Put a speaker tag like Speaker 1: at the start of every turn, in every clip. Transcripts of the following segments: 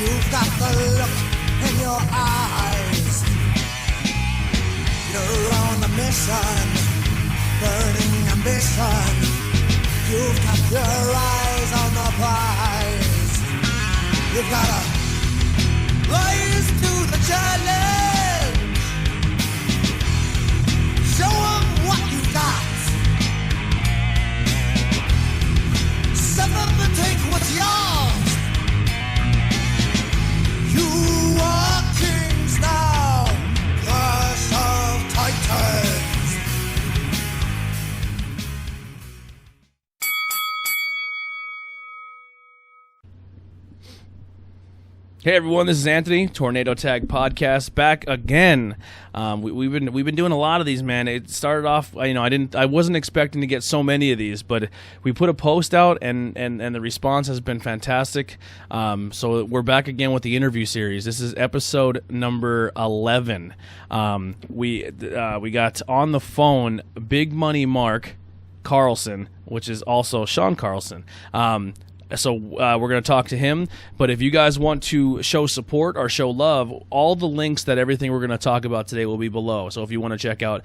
Speaker 1: You've got the look in your eyes. You're on a mission, burning ambition. You've got your eyes on the prize. You've gotta rise to the challenge. Show them what you got. Set them to take what's yours. You are kings now, curse of titans.
Speaker 2: Hey everyone, this is Anthony, Tornado Tag Podcast, back again. We've been doing a lot of these, man. It started off, I wasn't expecting to get so many of these, but we put a post out and the response has been fantastic. So we're back again with the interview series. This is episode number 11. We got on the phone Big Money Mark Carlson, which is also Shawn Carlson. So we're going to talk to him, but if you guys want to show support or show love, all the links that everything we're going to talk about today will be below. So if you want to check out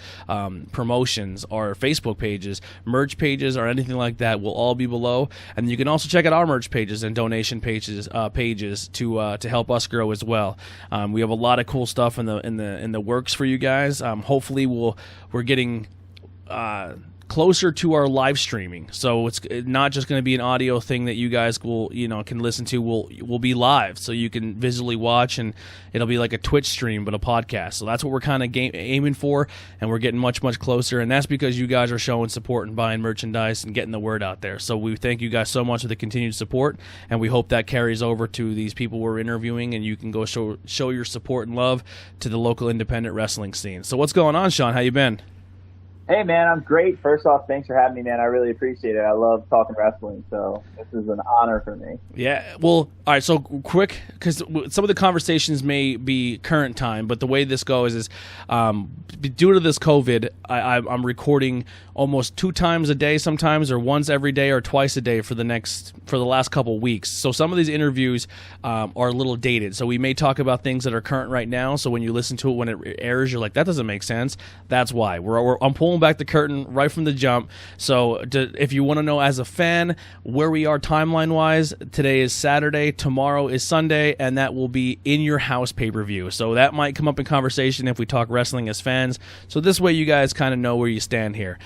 Speaker 2: promotions or Facebook pages, merch pages, or anything like that, will all be below. And you can also check out our merch pages and donation pages to help us grow as well. We have a lot of cool stuff in the works for you guys. Hopefully we're getting closer to our live streaming, so it's not just going to be an audio thing that you guys will can listen to. We'll be live, so you can visually watch, and it'll be like a Twitch stream but a podcast. So that's what we're kind of aiming for, and we're getting much closer, and that's because you guys are showing support and buying merchandise and getting the word out there. So we thank you guys so much for the continued support, and we hope that carries over to these people we're interviewing, and you can go show your support and love to the local independent wrestling scene. So what's going on, Shawn? How you been?
Speaker 3: Hey, man, I'm great. First off, thanks for having me, man. I really appreciate it. I love talking wrestling, so this is an honor for me.
Speaker 2: Yeah, well, all right, so quick, because some of the conversations may be current time, but the way this goes is due to this COVID, I'm recording almost 2 times a day sometimes, or once every day, or twice a day for the last couple weeks. So some of these interviews are a little dated. So we may talk about things that are current right now, so when you listen to it when it airs, you're like, that doesn't make sense. That's why. I'm pulling back the curtain right from the jump. So if you want to know as a fan where we are timeline-wise, today is Saturday, tomorrow is Sunday, and that will be In Your House pay-per-view. So that might come up in conversation if we talk wrestling as fans. So this way you guys kind of know where you stand here.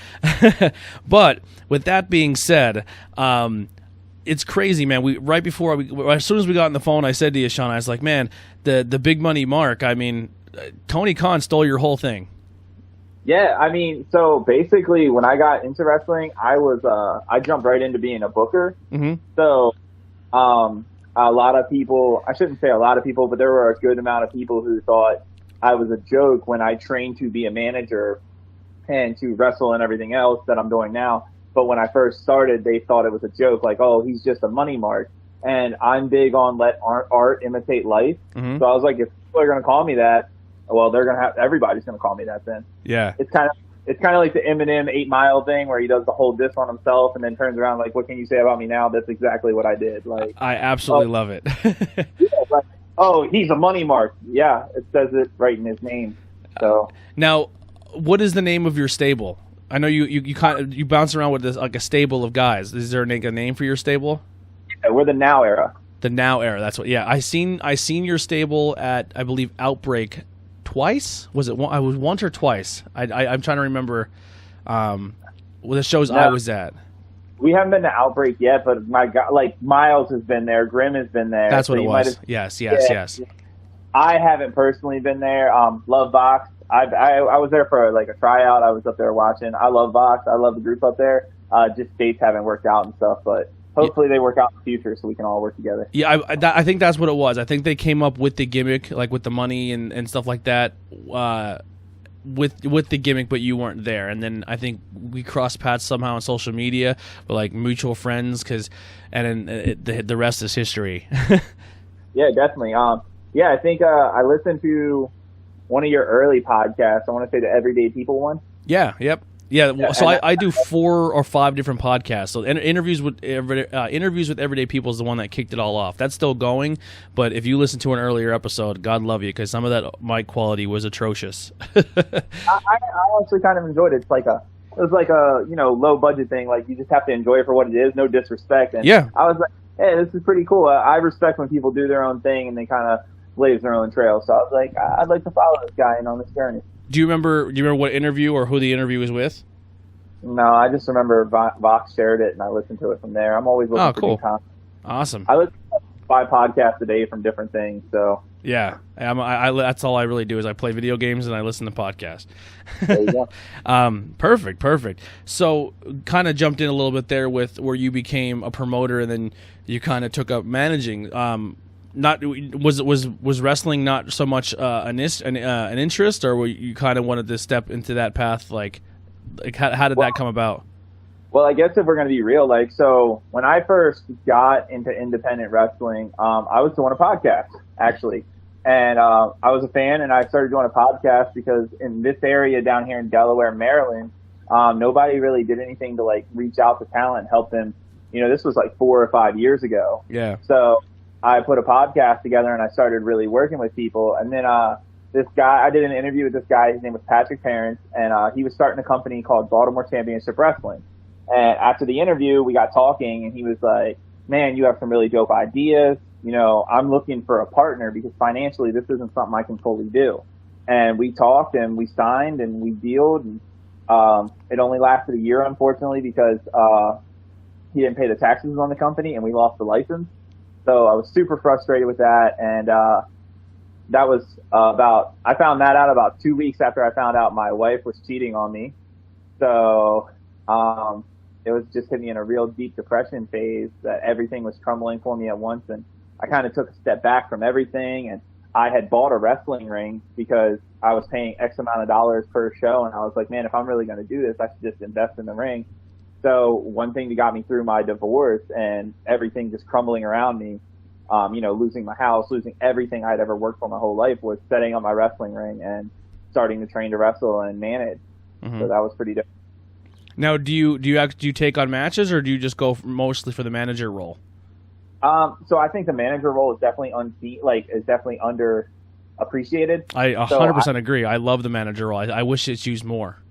Speaker 2: But with that being said, it's crazy, man. As soon as we got on the phone, I said to you, Shawn, I was like, man, the Big Money Mark, I mean, Tony Khan stole your whole thing.
Speaker 3: Yeah, I mean, so basically when I got into wrestling, I jumped right into being a booker.
Speaker 2: Mm-hmm.
Speaker 3: So a lot of people, I shouldn't say a lot of people, but there were a good amount of people who thought I was a joke when I trained to be a manager and to wrestle and everything else that I'm doing now. But when I first started, they thought it was a joke, like, oh, he's just a money mark. And I'm big on let art imitate life.
Speaker 2: Mm-hmm.
Speaker 3: So I was like, if people are going to call me that, well, everybody's going to call me that then.
Speaker 2: Yeah.
Speaker 3: It's kind of like the Eminem 8 Mile thing where he does the whole diss on himself and then turns around like, what can you say about me now? That's exactly what I did. Like,
Speaker 2: I absolutely love it.
Speaker 3: Yeah, like, oh, he's a money mark. Yeah, it says it right in his name. So
Speaker 2: now, what is the name of your stable? I know you bounce around with this like a stable of guys. Is there a name for your stable?
Speaker 3: Yeah, we're the Now Era.
Speaker 2: The Now Era. That's what. Yeah, I seen your stable at, I believe, Outbreak twice. Was it one? I was once or twice. I'm trying to remember. The shows I was at.
Speaker 3: We haven't been to Outbreak yet, but my God, like Miles has been there, Grimm has been there.
Speaker 2: That's what it was. Yes.
Speaker 3: I haven't personally been there. Love Vox. I was there for like a tryout. I was up there watching. I love Vox. I love the group up there. Just dates haven't worked out and stuff, but hopefully they work out in the future so we can all work together.
Speaker 2: Yeah, I think that's what it was. I think they came up with the gimmick, like with the money and stuff like that, with the gimmick, but you weren't there. And then I think we crossed paths somehow on social media, but like mutual friends, and then the rest is history.
Speaker 3: Yeah, definitely. I think I listened to one of your early podcasts. I want to say the Everyday People one.
Speaker 2: Yeah, yep. Yeah, so I do 4 or 5 different podcasts. So interviews with everyday people is the one that kicked it all off. That's still going, but if you listen to an earlier episode, God love you, because some of that mic quality was atrocious.
Speaker 3: I actually kind of enjoyed it. It was like a low budget thing. Like, you just have to enjoy it for what it is, no disrespect. And
Speaker 2: yeah,
Speaker 3: I was like, hey, this is pretty cool. I respect when people do their own thing and they kind of blaze their own trail. So I was like, I'd like to follow this guy in on this journey.
Speaker 2: Do you remember what interview or who the interview was with?
Speaker 3: No, I just remember Vox shared it and I listened to it from there. I'm always looking for new content.
Speaker 2: Awesome.
Speaker 3: I listen to 5 podcasts a day from different things. So
Speaker 2: yeah, that's all I really do is I play video games and I listen to podcasts.
Speaker 3: There you go.
Speaker 2: Perfect. So kind of jumped in a little bit there with where you became a promoter and then you kind of took up managing. Not was wrestling not so much an interest, or you kind of wanted to step into that path? Like how did that come about?
Speaker 3: Well, I guess if we're going to be real, so when I first got into independent wrestling, I was doing a podcast actually, and I was a fan, and I started doing a podcast because in this area down here in Delaware, Maryland, nobody really did anything to reach out to talent and help them. This was 4 or 5 years ago.
Speaker 2: Yeah.
Speaker 3: So I put a podcast together and I started really working with people. And then this guy, I did an interview with this guy. His name was Patrick Parents, and he was starting a company called Baltimore Championship Wrestling. And after the interview, we got talking, and he was like, man, you have some really dope ideas. I'm looking for a partner because financially this isn't something I can fully do. And we talked and we signed and we dealed. And it only lasted a year, unfortunately, because he didn't pay the taxes on the company and we lost the license. So I was super frustrated with that, and that was I found that out about 2 weeks after I found out my wife was cheating on me. So it was just hit me in a real deep depression phase that everything was crumbling for me at once, and I kind of took a step back from everything, and I had bought a wrestling ring because I was paying X amount of dollars per show, and I was like, man, if I'm really going to do this, I should just invest in the ring. So one thing that got me through my divorce and everything just crumbling around me, losing my house, losing everything I'd ever worked for my whole life, was setting up my wrestling ring and starting to train to wrestle and manage. Mm-hmm. So that was pretty dope.
Speaker 2: Now, do you take on matches, or do you just go mostly for the manager role?
Speaker 3: So I think the manager role is definitely definitely underappreciated.
Speaker 2: I 100% agree. I love the manager role. I wish it's used more.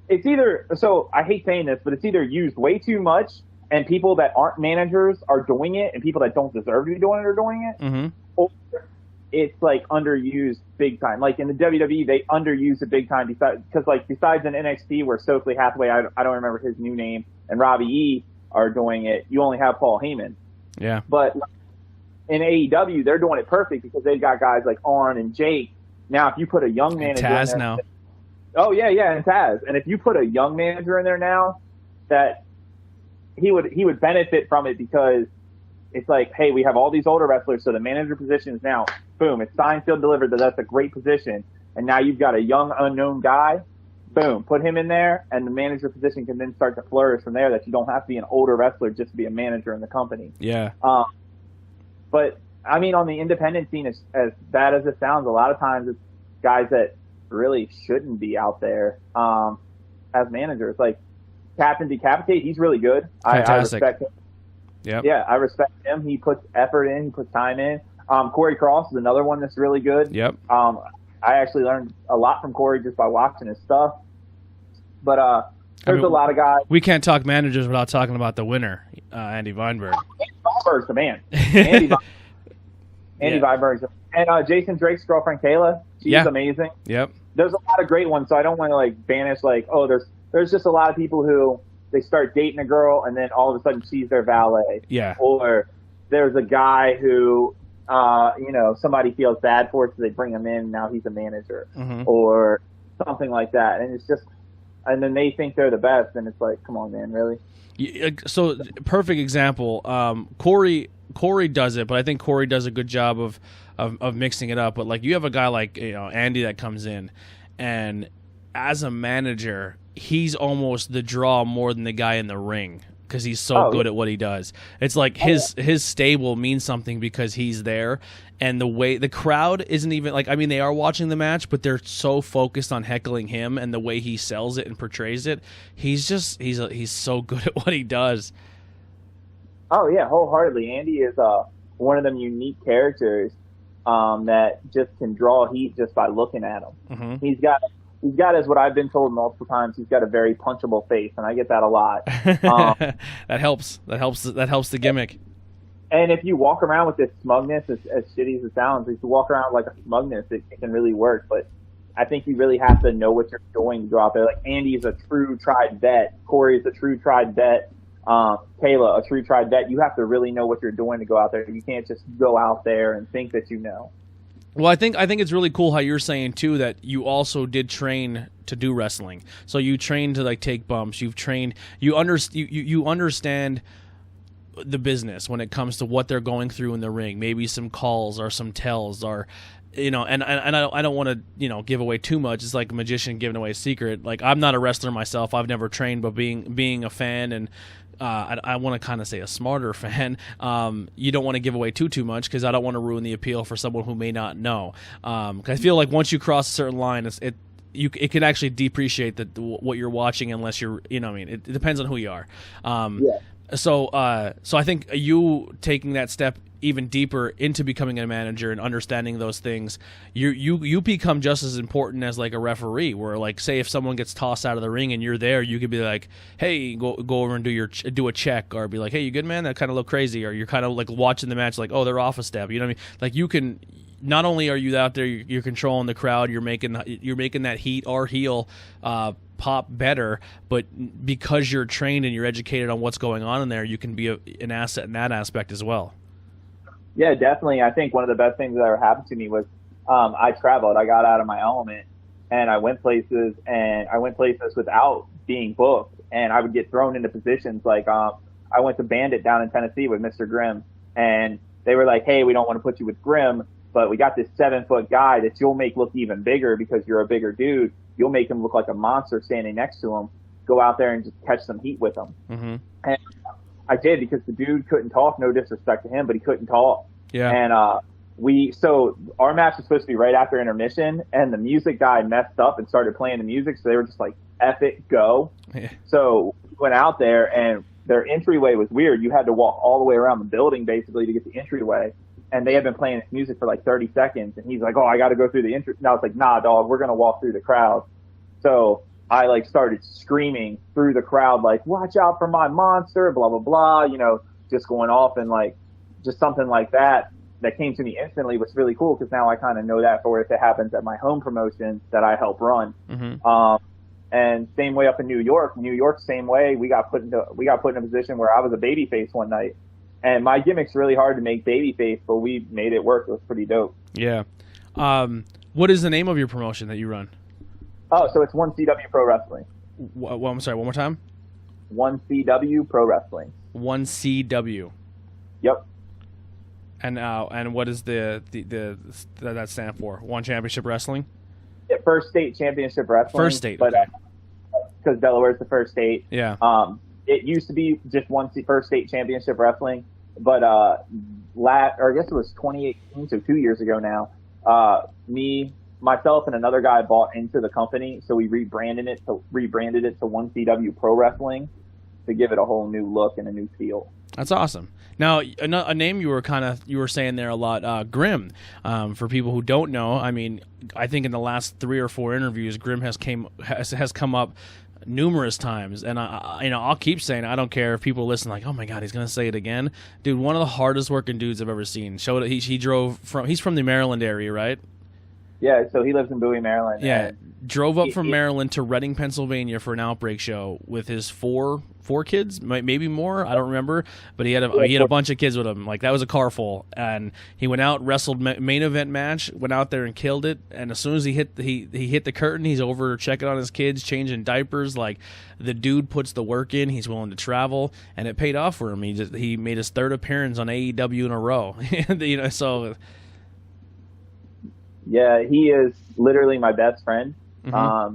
Speaker 3: It's either, so I hate saying this, but it's either used way too much and people that aren't managers are doing it and people that don't deserve to be doing it are doing it,
Speaker 2: mm-hmm.
Speaker 3: or it's underused big time. Like in the WWE, they underuse it big time because besides in NXT where Stokely Hathaway, I don't remember his new name, and Robbie E are doing it, you only have Paul Heyman.
Speaker 2: Yeah.
Speaker 3: But in AEW, they're doing it perfect because they've got guys like Arn and Jake. Now, if you put a young manager
Speaker 2: and Taz
Speaker 3: in there,
Speaker 2: now.
Speaker 3: Oh yeah, and Taz. And if you put a young manager in there now, that he would benefit from it because it's like, hey, we have all these older wrestlers, so the manager position is now, boom, it's signed, sealed, delivered. That's a great position. And now you've got a young, unknown guy. Boom, put him in there, and the manager position can then start to flourish from there. That you don't have to be an older wrestler just to be a manager in the company.
Speaker 2: Yeah.
Speaker 3: But I mean, on the independent scene, as bad as it sounds, a lot of times it's guys that really shouldn't be out there as managers. Like Captain Decapitate, he's really good.
Speaker 2: Fantastic.
Speaker 3: I respect him.
Speaker 2: Yep.
Speaker 3: Yeah, I respect him. He puts effort in. He puts time in. Corey Cross is another one that's really good.
Speaker 2: Yep.
Speaker 3: I actually learned a lot from Corey just by watching his stuff. But there's a lot of guys.
Speaker 2: We can't talk managers without talking about the winner, Andy Weinberg.
Speaker 3: Andy Weinberg's the man. Andy Weinberg's and Jason Drake's girlfriend Kayla. She's amazing.
Speaker 2: Yep.
Speaker 3: There's a lot of great ones, so I don't want to banish there's just a lot of people who they start dating a girl and then all of a sudden she's their valet.
Speaker 2: Yeah.
Speaker 3: Or there's a guy who somebody feels bad for, so they bring him in and now he's a manager.
Speaker 2: Mm-hmm.
Speaker 3: Or something like that. And it's just, and then they think they're the best, and it's like, come on, man, really?
Speaker 2: So, perfect example. Corey does it, but I think Corey does a good job of mixing it up. But you have a guy like Andy that comes in, and as a manager, he's almost the draw more than the guy in the ring. because he's so good at what he does. It's like his stable means something because he's there, and the way the crowd isn't even like, I mean, they are watching the match, but they're so focused on heckling him and the way he sells it and portrays it. He's so good at what he does.
Speaker 3: Oh yeah, wholeheartedly. Andy is one of them unique characters that just can draw heat just by looking at him.
Speaker 2: Mm-hmm.
Speaker 3: He's got, as what I've been told multiple times, he's got a very punchable face, and I get that a lot.
Speaker 2: That helps the gimmick.
Speaker 3: And if you walk around with this smugness, as shitty as it sounds, if you walk around with like a smugness, it can really work. But I think you really have to know what you're doing to go out there. Like Andy's a true tried vet. Corey's a true tried vet. Kayla, a true tried vet. You have to really know what you're doing to go out there. You can't just go out there and think that you know.
Speaker 2: Well, I think it's really cool how you're saying too that you also did train to do wrestling. So you trained to like take bumps. You've trained. You understand the business when it comes to what they're going through in the ring. Maybe some calls or some tells or, and I don't want to give away too much. It's like a magician giving away a secret. Like, I'm not a wrestler myself. I've never trained, but being a fan and I want to kind of say a smarter fan. You don't want to give away too much because I don't want to ruin the appeal for someone who may not know. 'Cause I feel like once you cross a certain line, it can actually depreciate what you're watching unless you're, it depends on who you are.
Speaker 3: Yeah.
Speaker 2: So I think you taking that step even deeper into becoming a manager and understanding those things, you become just as important as like a referee. Where like, say if someone gets tossed out of the ring and you're there, you could be like, hey, go over and do a check, or be like, hey, you good, man? That kind of look crazy. Or you're kind of like watching the match, like, oh, they're off a step. You know what I mean? Like, you can. Not only are you out there, you're controlling the crowd. You're making that heat or heel pop better, but because you're trained and you're educated on what's going on in there, you can be an asset in that aspect as well.
Speaker 3: Yeah, definitely. I think one of the best things that ever happened to me was I traveled. I got out of my element, and I went places without being booked, and I would get thrown into positions like I went to Bandit down in Tennessee with Mr. Grimm, and they were like, hey, we don't want to put you with Grimm, but we got this 7-foot guy that you'll make look even bigger because you're a bigger dude. You'll make him look like a monster standing next to him. Go out there and just catch some heat with him.
Speaker 2: Mm-hmm.
Speaker 3: And I did, because the dude couldn't talk. No disrespect to him, but he couldn't talk.
Speaker 2: Yeah.
Speaker 3: And so our match was supposed to be right after intermission, and the music guy messed up and started playing the music. So they were just like, F it, go.
Speaker 2: Yeah.
Speaker 3: So we went out there, and their entryway was weird. You had to walk all the way around the building basically to get the entryway. And they had been playing this music for like 30 seconds. And he's like, oh, I got to go through the entrance. And I was like, nah, dog, we're going to walk through the crowd. So I like started screaming through the crowd, like, watch out for my monster, blah, blah, blah, just going off, and like, just something like that came to me instantly was really cool, because now I kind of know that for if it happens at my home promotion that I help run.
Speaker 2: Mm-hmm.
Speaker 3: And same way up in New York, same way. We got put in a position where I was a babyface one night. And my gimmick's really hard to make babyface, but we made it work. It was pretty dope.
Speaker 2: Yeah. What is the name of your promotion that you run?
Speaker 3: Oh, so it's 1CW Pro Wrestling.
Speaker 2: Well, I'm sorry, one more time?
Speaker 3: 1CW Pro Wrestling.
Speaker 2: 1CW.
Speaker 3: Yep.
Speaker 2: And what is that stand for? One Championship Wrestling?
Speaker 3: Yeah, First State Championship Wrestling.
Speaker 2: First State,
Speaker 3: but
Speaker 2: okay.
Speaker 3: Because Delaware's the first state.
Speaker 2: Yeah.
Speaker 3: It used to be just First State Championship Wrestling, but I guess it was 2018, so 2 years ago now. Myself, and another guy bought into the company, so we rebranded it to 1CW Pro Wrestling to give it a whole new look and a new feel.
Speaker 2: That's awesome. Now, a name you were saying there a lot, Grimm. For people who don't know, I mean, I think in the last 3 or 4 interviews, Grimm has come up numerous times, and I'll keep saying it. I don't care if people listen like, oh my god, he's gonna say it again. Dude, one of the hardest working dudes I've ever seen. Showed he's from the Maryland area, right?
Speaker 3: Yeah, so he lives in Bowie, Maryland.
Speaker 2: Yeah, drove up from Maryland to Reading, Pennsylvania for an Outbreak show with his four kids, maybe more. I don't remember, but he had a bunch of kids with him. Like, that was a car full, and he went out, wrestled main event match, went out there and killed it. And as soon as he hit the curtain, he's over checking on his kids, changing diapers. Like, the dude puts the work in. He's willing to travel, and it paid off for him. He made his 3rd appearance on AEW in a row. So.
Speaker 3: Yeah, he is literally my best friend.
Speaker 2: Mm-hmm.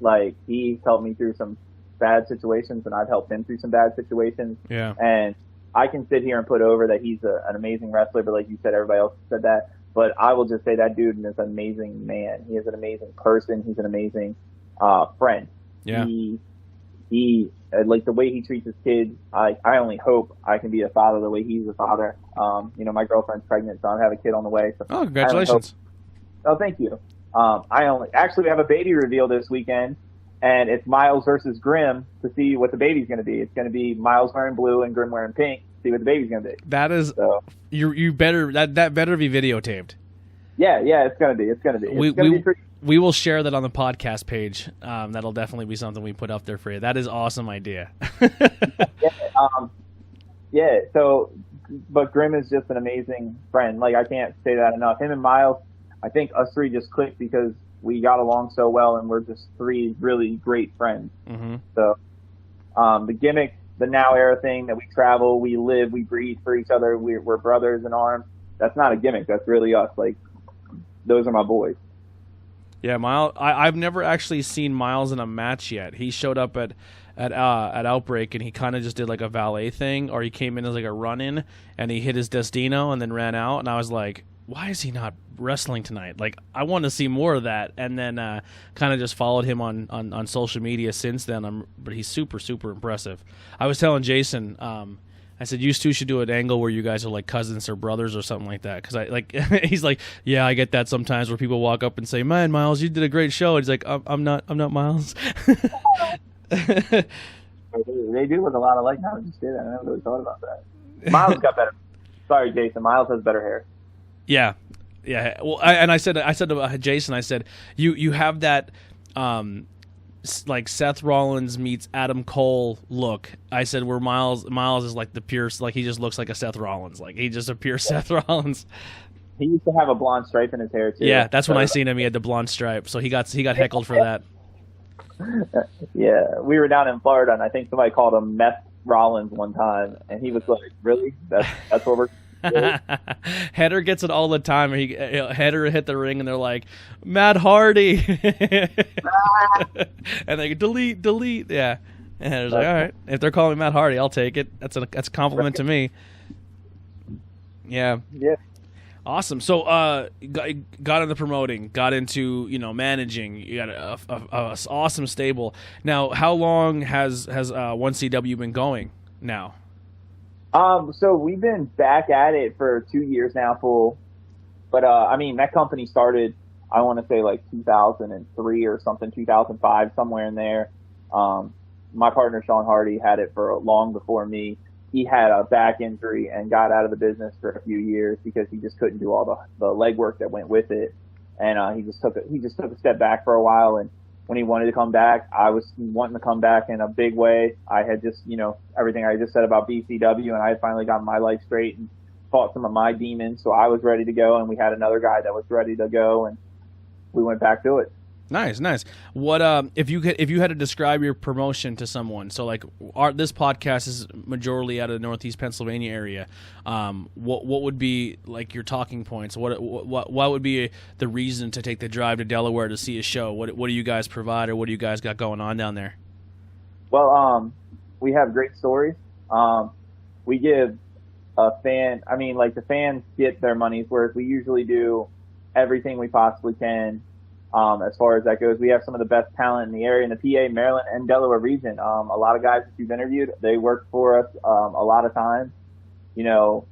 Speaker 3: Like, he's helped me through some bad situations, and I've helped him through some bad situations.
Speaker 2: Yeah.
Speaker 3: And I can sit here and put over that he's an amazing wrestler, but like you said, everybody else said that. But I will just say that dude is an amazing man. He is an amazing person. He's an amazing friend.
Speaker 2: Yeah.
Speaker 3: He like the way he treats his kids. I only hope I can be a father the way he's a father. My girlfriend's pregnant, so I have a kid on the way. So
Speaker 2: oh, congratulations!
Speaker 3: Oh, thank you. We have a baby reveal this weekend, and it's Miles versus Grimm to see what the baby's going to be. It's going to be Miles wearing blue and Grimm wearing pink. See what the baby's going to be.
Speaker 2: That is you better that better be videotaped.
Speaker 3: Yeah, it's going to be. It's going to be. It's going to be pretty.
Speaker 2: We will share that on the podcast page. That'll definitely be something we put up there for you. That is an awesome idea.
Speaker 3: But Grimm is just an amazing friend. Like, I can't say that enough. Him and Miles, I think us three just clicked because we got along so well, and we're just three really great friends.
Speaker 2: Mm-hmm.
Speaker 3: So the gimmick, the now era thing that we travel, we live, we breathe for each other, we're brothers in arms, that's not a gimmick. That's really us. Like, those are my boys.
Speaker 2: Yeah, Miles. I've never actually seen Miles in a match yet. He showed up at Outbreak, and he kind of just did like a valet thing, or he came in as like a run-in, and he hit his Destino and then ran out. And I was like, why is he not wrestling tonight? Like, I want to see more of that. And then kind of just followed him on social media since then. But he's super, super impressive. I was telling Jason, I said, you two should do an angle where you guys are like cousins or brothers or something like that. Because he's like, yeah, I get that sometimes where people walk up and say, man, Miles, you did a great show. And he's like, I'm not Miles.
Speaker 3: They do look a lot alike now that you say that. I never really thought about that. Miles got better. Sorry, Jason. Miles has better hair.
Speaker 2: Yeah. Well, I said to Jason, I said, you have that, like Seth Rollins meets Adam Cole look. I said where Miles is like the pure, like he just looks like a Seth Rollins, like he's just a pure Seth Rollins.
Speaker 3: He used to have a blonde stripe in his hair too.
Speaker 2: Yeah, that's when I seen him. He had the blonde stripe, so he got heckled for that.
Speaker 3: Yeah, we were down in Florida, and I think somebody called him Meth Rollins one time, and he was like, "Really? That's what we're."
Speaker 2: Header gets it all the time. Header hit the ring, and they're like, Matt Hardy, and they delete. Yeah, and Header's like, all right, if they're calling me Matt Hardy, I'll take it. That's a compliment to me. Yeah. Awesome. So, got into promoting, got into managing. You got a awesome stable. Now, how long has 1CW been going now?
Speaker 3: So we've been back at it for 2 years now, full. But that company started, I want to say like 2003 or something, 2005, somewhere in there. My partner Shawn Hardy had it for long before me. He had a back injury and got out of the business for a few years because he just couldn't do all the legwork that went with it, and he just took a step back for a while. And when he wanted to come back, I was wanting to come back in a big way. I had just everything I just said about BCW, and I had finally gotten my life straight and fought some of my demons, so I was ready to go. And we had another guy that was ready to go, and we went back to it.
Speaker 2: Nice. What if you had to describe your promotion to someone? So like, this podcast is majorly out of the Northeast Pennsylvania area. What would be like your talking points? What would be the reason to take the drive to Delaware to see a show? What do you guys provide, or what do you guys got going on down there?
Speaker 3: Well, we have great stories. We give a fan. The fans get their money's worth. We usually do everything we possibly can. As far as that goes, we have some of the best talent in the area, in the PA, Maryland, and Delaware region. A lot of guys that you've interviewed, they work for us a lot of times. You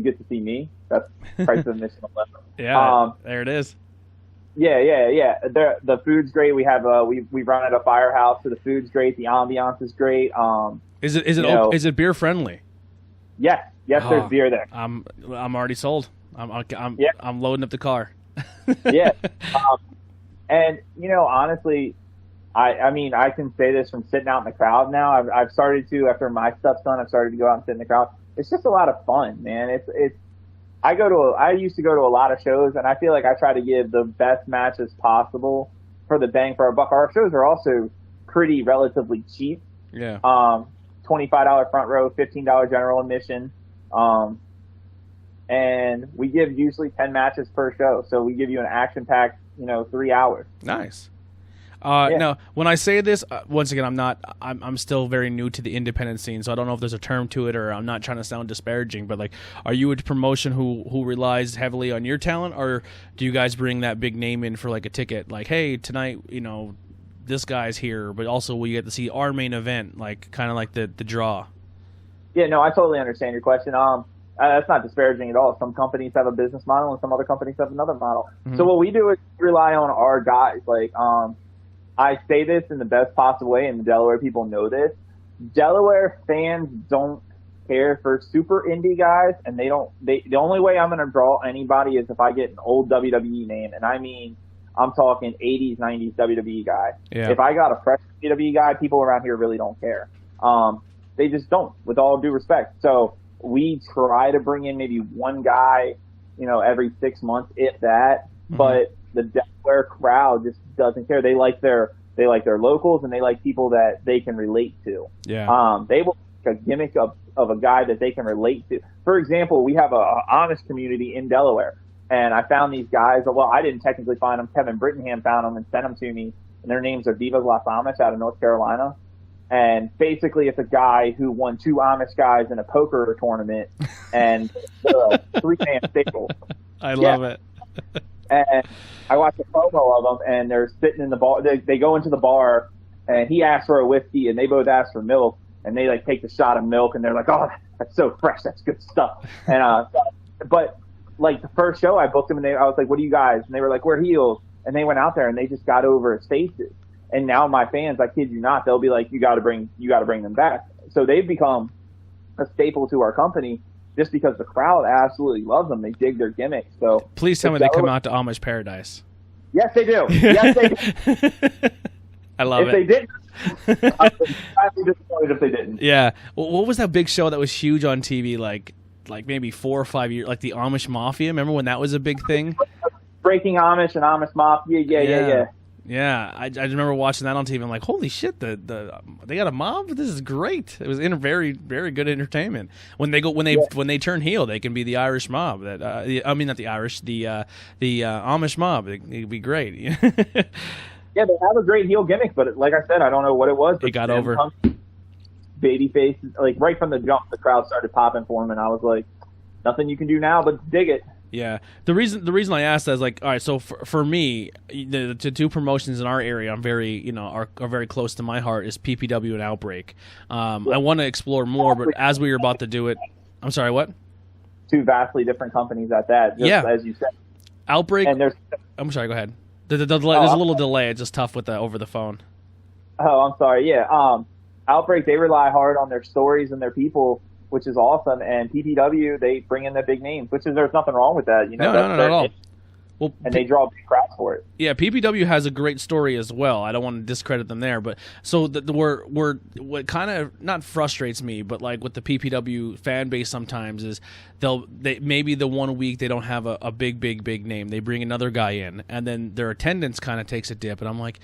Speaker 3: get to see me. That's price of admission 11.
Speaker 2: Yeah, there it is.
Speaker 3: Yeah. The food's great. We have we run at a firehouse, so the food's great. The ambiance is great.
Speaker 2: Is it beer friendly?
Speaker 3: Yes, there's beer there.
Speaker 2: I'm already sold. I'm loading up the car.
Speaker 3: Yeah. And honestly, I can say this from sitting out in the crowd now. I've started to, after my stuff's done, I've started to go out and sit in the crowd. It's just a lot of fun, man. I used to go to a lot of shows, and I feel like I try to give the best matches possible for the bang for our buck. Our shows are also pretty relatively cheap.
Speaker 2: Yeah.
Speaker 3: $25 front row, $15 general admission. And we give usually 10 matches per show. So we give you an action-packed, 3 hours.
Speaker 2: Nice. No, when I say this, once again, I'm still very new to the independent scene, so I don't know if there's a term to it, or I'm not trying to sound disparaging, but like, are you a promotion who relies heavily on your talent, or do you guys bring that big name in for like a ticket? Like, hey, tonight, this guy's here, but also we get to see our main event, like kind of like the draw.
Speaker 3: Yeah, no, I totally understand your question. That's not disparaging at all. Some companies have a business model and some other companies have another model. Mm-hmm. So what we do is rely on our guys. Like, I say this in the best possible way, and the Delaware people know this. Delaware fans don't care for super indie guys, and the only way I'm going to draw anybody is if I get an old WWE name, and I mean, I'm talking 80s, 90s WWE guy.
Speaker 2: Yeah.
Speaker 3: If I got a fresh WWE guy, people around here really don't care. They just don't, with all due respect. So we try to bring in maybe one guy, every 6 months, if that. Mm-hmm. But the Delaware crowd just doesn't care. They like their locals, and they like people that they can relate to.
Speaker 2: Yeah.
Speaker 3: They will make a gimmick of a guy that they can relate to. For example, we have a Amish community in Delaware, and I found these guys. Well, I didn't technically find them. Kevin Brittingham found them and sent them to me, and their names are Divas Las Amish out of North Carolina. And basically, it's a guy who won 2 Amish guys in a poker tournament, and they're a 3-man staple.
Speaker 2: I love it.
Speaker 3: And I watched a promo of them, and they're sitting in the bar. They go into the bar, and he asks for a whiskey, and they both ask for milk, and they like take the shot of milk, and they're like, "Oh, that's so fresh, that's good stuff." And but like the first show, I booked them, and I was like, "What are you guys?" And they were like, "We're heels," and they went out there, and they just got over his faces. And now my fans, I kid you not, they'll be like, you got to bring them back. So they've become a staple to our company just because the crowd absolutely loves them. They dig their gimmicks. So
Speaker 2: please tell me they come out to Amish Paradise.
Speaker 3: Yes, they do. Yes, they do.
Speaker 2: I love
Speaker 3: it. If they didn't, I'd be highly disappointed if they didn't.
Speaker 2: Yeah. Well, what was that big show that was huge on TV, like maybe 4 or 5 years, like the Amish Mafia? Remember when that was a big thing? Breaking
Speaker 3: Amish and Amish Mafia. Yeah.
Speaker 2: Yeah, I remember watching that on TV. I'm like, holy shit, they got a mob. This is great. It was very, very good entertainment. When they turn heel, they can be the Irish mob. Not the Irish, the Amish mob. It'd be great.
Speaker 3: Yeah, they have a great heel gimmick, but like I said, I don't know what it was.
Speaker 2: It got over.
Speaker 3: Babyface, like right from the jump, the crowd started popping for him, and I was like, nothing you can do now but dig it.
Speaker 2: Yeah, the reason I asked that is like, all right, so for me, the 2 promotions in our area, I'm very are very close to my heart is PPW and Outbreak. I want to explore more, but as we were about to do it, I'm sorry, what?
Speaker 3: 2 vastly different companies at that. Just as you said.
Speaker 2: Outbreak.
Speaker 3: And
Speaker 2: I'm sorry. Go ahead. There's a little delay. It's just tough with over the phone.
Speaker 3: Oh, I'm sorry. Yeah. Outbreak, they rely hard on their stories and their people, which is awesome, and PPW, they bring in the big names, there's nothing wrong with that.
Speaker 2: No, not at all.
Speaker 3: Well, and they draw big crowds for it.
Speaker 2: Yeah, PPW has a great story as well. I don't want to discredit them there, but so what kind of not frustrates me, but like with the PPW fan base sometimes is they maybe the 1 week they don't have a big name, they bring another guy in, and then their attendance kind of takes a dip, and I'm like,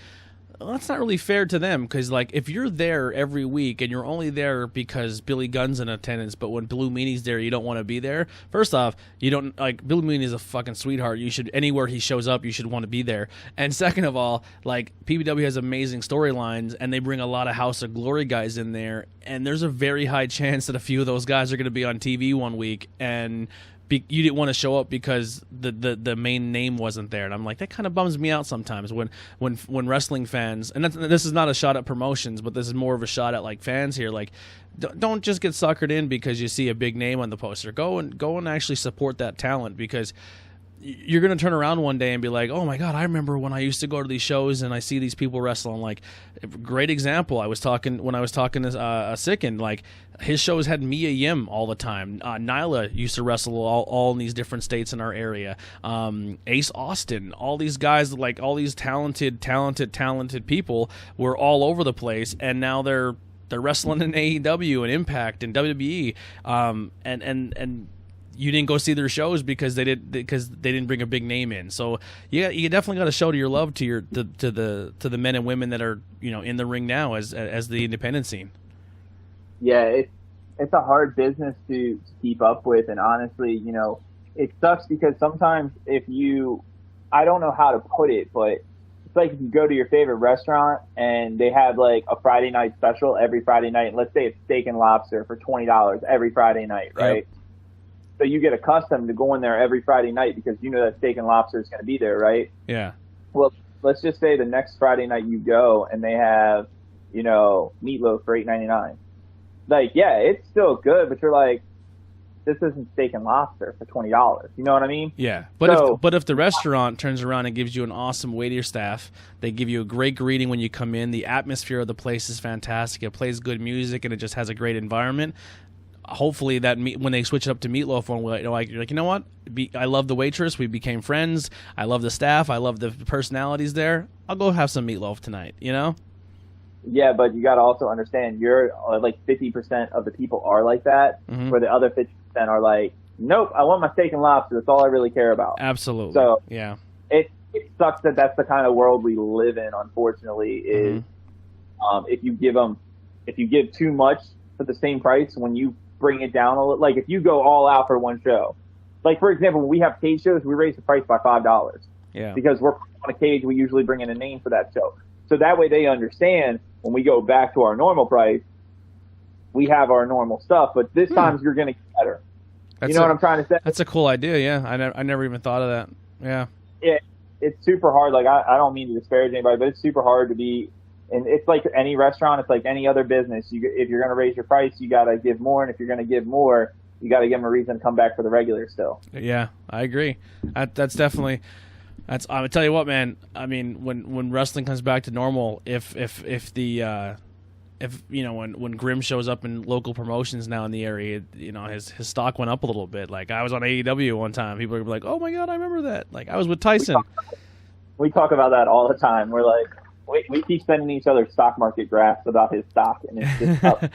Speaker 2: well, that's not really fair to them, because like if you're there every week and you're only there because Billy Gunn's in attendance, but when Blue Meanie's there you don't want to be there. First off, you don't like Blue Meanie's a fucking sweetheart. You should anywhere he shows up you should want to be there. And second of all, like PPW has amazing storylines and they bring a lot of House of Glory guys in there, and there's a very high chance that a few of those guys are going to be on TV 1 week and you didn't want to show up because the main name wasn't there. And I'm like, that kind of bums me out sometimes when wrestling fans, and this is not a shot at promotions, but this is more of a shot at like fans here. Like, don't just get suckered in because you see a big name on the poster. Go and actually support that talent, because you're going to turn around one day and be like, oh my God, I remember when I used to go to these shows and I see these people wrestle. I'm like, great example. When I was talking to Sicken, like his shows had Mia Yim all the time. Nyla used to wrestle all in these different states in our area. Ace Austin, all these guys, like all these talented people were all over the place, and now they're wrestling in AEW and Impact and WWE. And you didn't go see their shows because they didn't bring a big name in. So you definitely got to show your love to the men and women that are in the ring now as the independent scene.
Speaker 3: Yeah, it's a hard business to keep up with, and honestly, it sucks because sometimes I don't know how to put it, but it's like if you go to your favorite restaurant and they have like a Friday night special every Friday night. And let's say it's steak and lobster for $20 every Friday night, right? Yep. So you get accustomed to going there every Friday night because you know that steak and lobster is going to be there, right?
Speaker 2: Yeah.
Speaker 3: Well, let's just say the next Friday night you go and they have, you know, meatloaf for $8.99. Like, yeah, it's still good, but you're like, this isn't steak and lobster for $20. You know what I mean?
Speaker 2: Yeah. But if the restaurant turns around and gives you an awesome waiter staff, they give you a great greeting when you come in, the atmosphere of the place is fantastic, it plays good music, and it just has a great environment. Hopefully that when they switch it up to meatloaf one, you're like, you know what? I love the waitress. We became friends. I love the staff. I love the personalities there. I'll go have some meatloaf tonight, you know?
Speaker 3: Yeah, but you got to also understand you're like 50% of the people are like that, where the other 50% are like, nope, I want my steak and lobster. That's all I really care about.
Speaker 2: Absolutely.
Speaker 3: So
Speaker 2: yeah,
Speaker 3: it sucks that that's the kind of world we live in. Unfortunately, is if you give too much for the same price, when you bring it down a little, like if you go all out for one show, like for example, when we have cage shows, we raise the price by $5.
Speaker 2: Yeah,
Speaker 3: because we're on a cage, we usually bring in a name for that show. So that way they understand when we go back to our normal price, we have our normal stuff, but this time you're going to get better. You know what I'm trying to say?
Speaker 2: That's a cool idea, yeah. I never even thought of that. Yeah.
Speaker 3: It's super hard. Like, I don't mean to disparage anybody, but it's super hard to be, and it's like any restaurant, it's like any other business. If you're going to raise your price, you got to give more, and if you're going to give more, you got to give them a reason to come back for the regular still.
Speaker 2: Yeah, I agree. That's definitely... I'm tell you what, man. I mean, when wrestling comes back to normal, if you know when Grimm shows up in local promotions now in the area, you know his stock went up a little bit. Like I was on AEW one time, people were like, "Oh my god, I remember that." Like I was with Tyson.
Speaker 3: We talk about that all the time. We're like, we keep sending each other stock market graphs about his stock, and it's just up.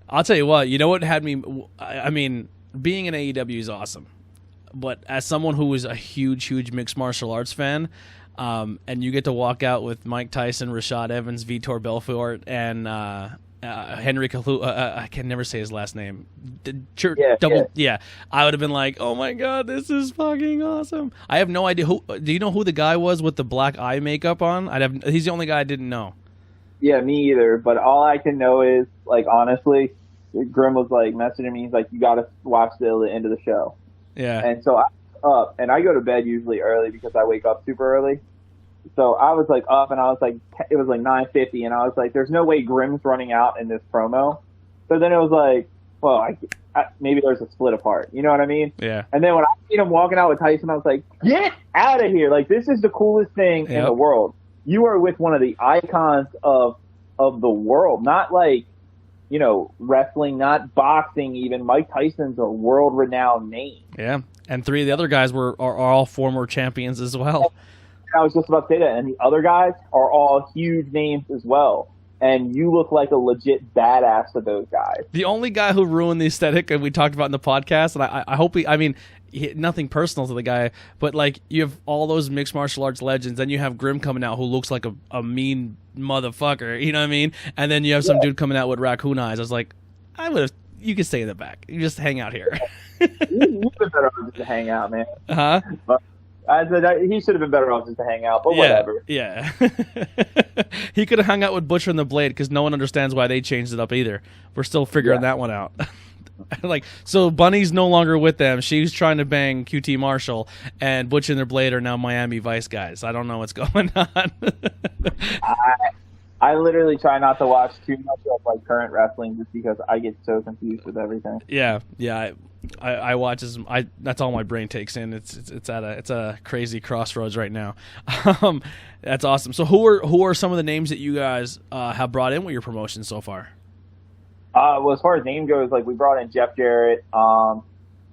Speaker 2: I'll tell you what. You know what had me? I mean, being in AEW is awesome. But as someone who was a huge mixed martial arts fan, and you get to walk out with Mike Tyson, Rashad Evans, Vitor Belfort, and Henry Kalu, I can never say his last name. I would have been like, oh my god, this is fucking awesome. I have no idea do you know who the guy was with the black eye makeup on? He's the only guy I didn't know. Yeah, me either. But all I can know is, like, honestly, Grimm was like messaging me. He's like, you got to watch till the end of the show. Yeah. And so I go to bed usually early because I wake up super early. So I was like up and I was like, it was like 9:50 and I was like, there's no way Grimm's running out in this promo. So then it was like, well, maybe there's a split apart. You know what I mean? Yeah. And then when I seen him walking out with Tyson, I was like, get out of here. Like, this is the coolest thing in the world. You are with one of the icons of the world, not like, you know, wrestling, not boxing even. Mike Tyson's a world-renowned name. Yeah, and three of the other guys are all former champions as well. I was just about to say that, and the other guys are all huge names as well. And you look like a legit badass to those guys. The only guy who ruined the aesthetic, and we talked about in the podcast, and I hope nothing personal to the guy, but like you have all those mixed martial arts legends, then you have Grimm coming out who looks like a mean motherfucker, you know what I mean? And then you have some dude coming out with raccoon eyes. I was like, you can stay in the back. You just hang out here. You've been better off just to hang out, man. Huh? But I said he should have been better off just to hang out, but whatever. Yeah. He could have hung out with Butcher and the Blade because no one understands why they changed it up either. We're still figuring that one out. Like, so Bunny's no longer with them. She's trying to bang QT Marshall, and Butch and their Blade are now Miami Vice guys. I don't know what's going on. I literally try not to watch too much of like current wrestling just because I get so confused with everything. Yeah. I watch that's all my brain takes in. It's at a crazy crossroads right now. That's awesome. So who are some of the names that you guys have brought in with your promotion so far? Well, as far as name goes, like we brought in Jeff Jarrett.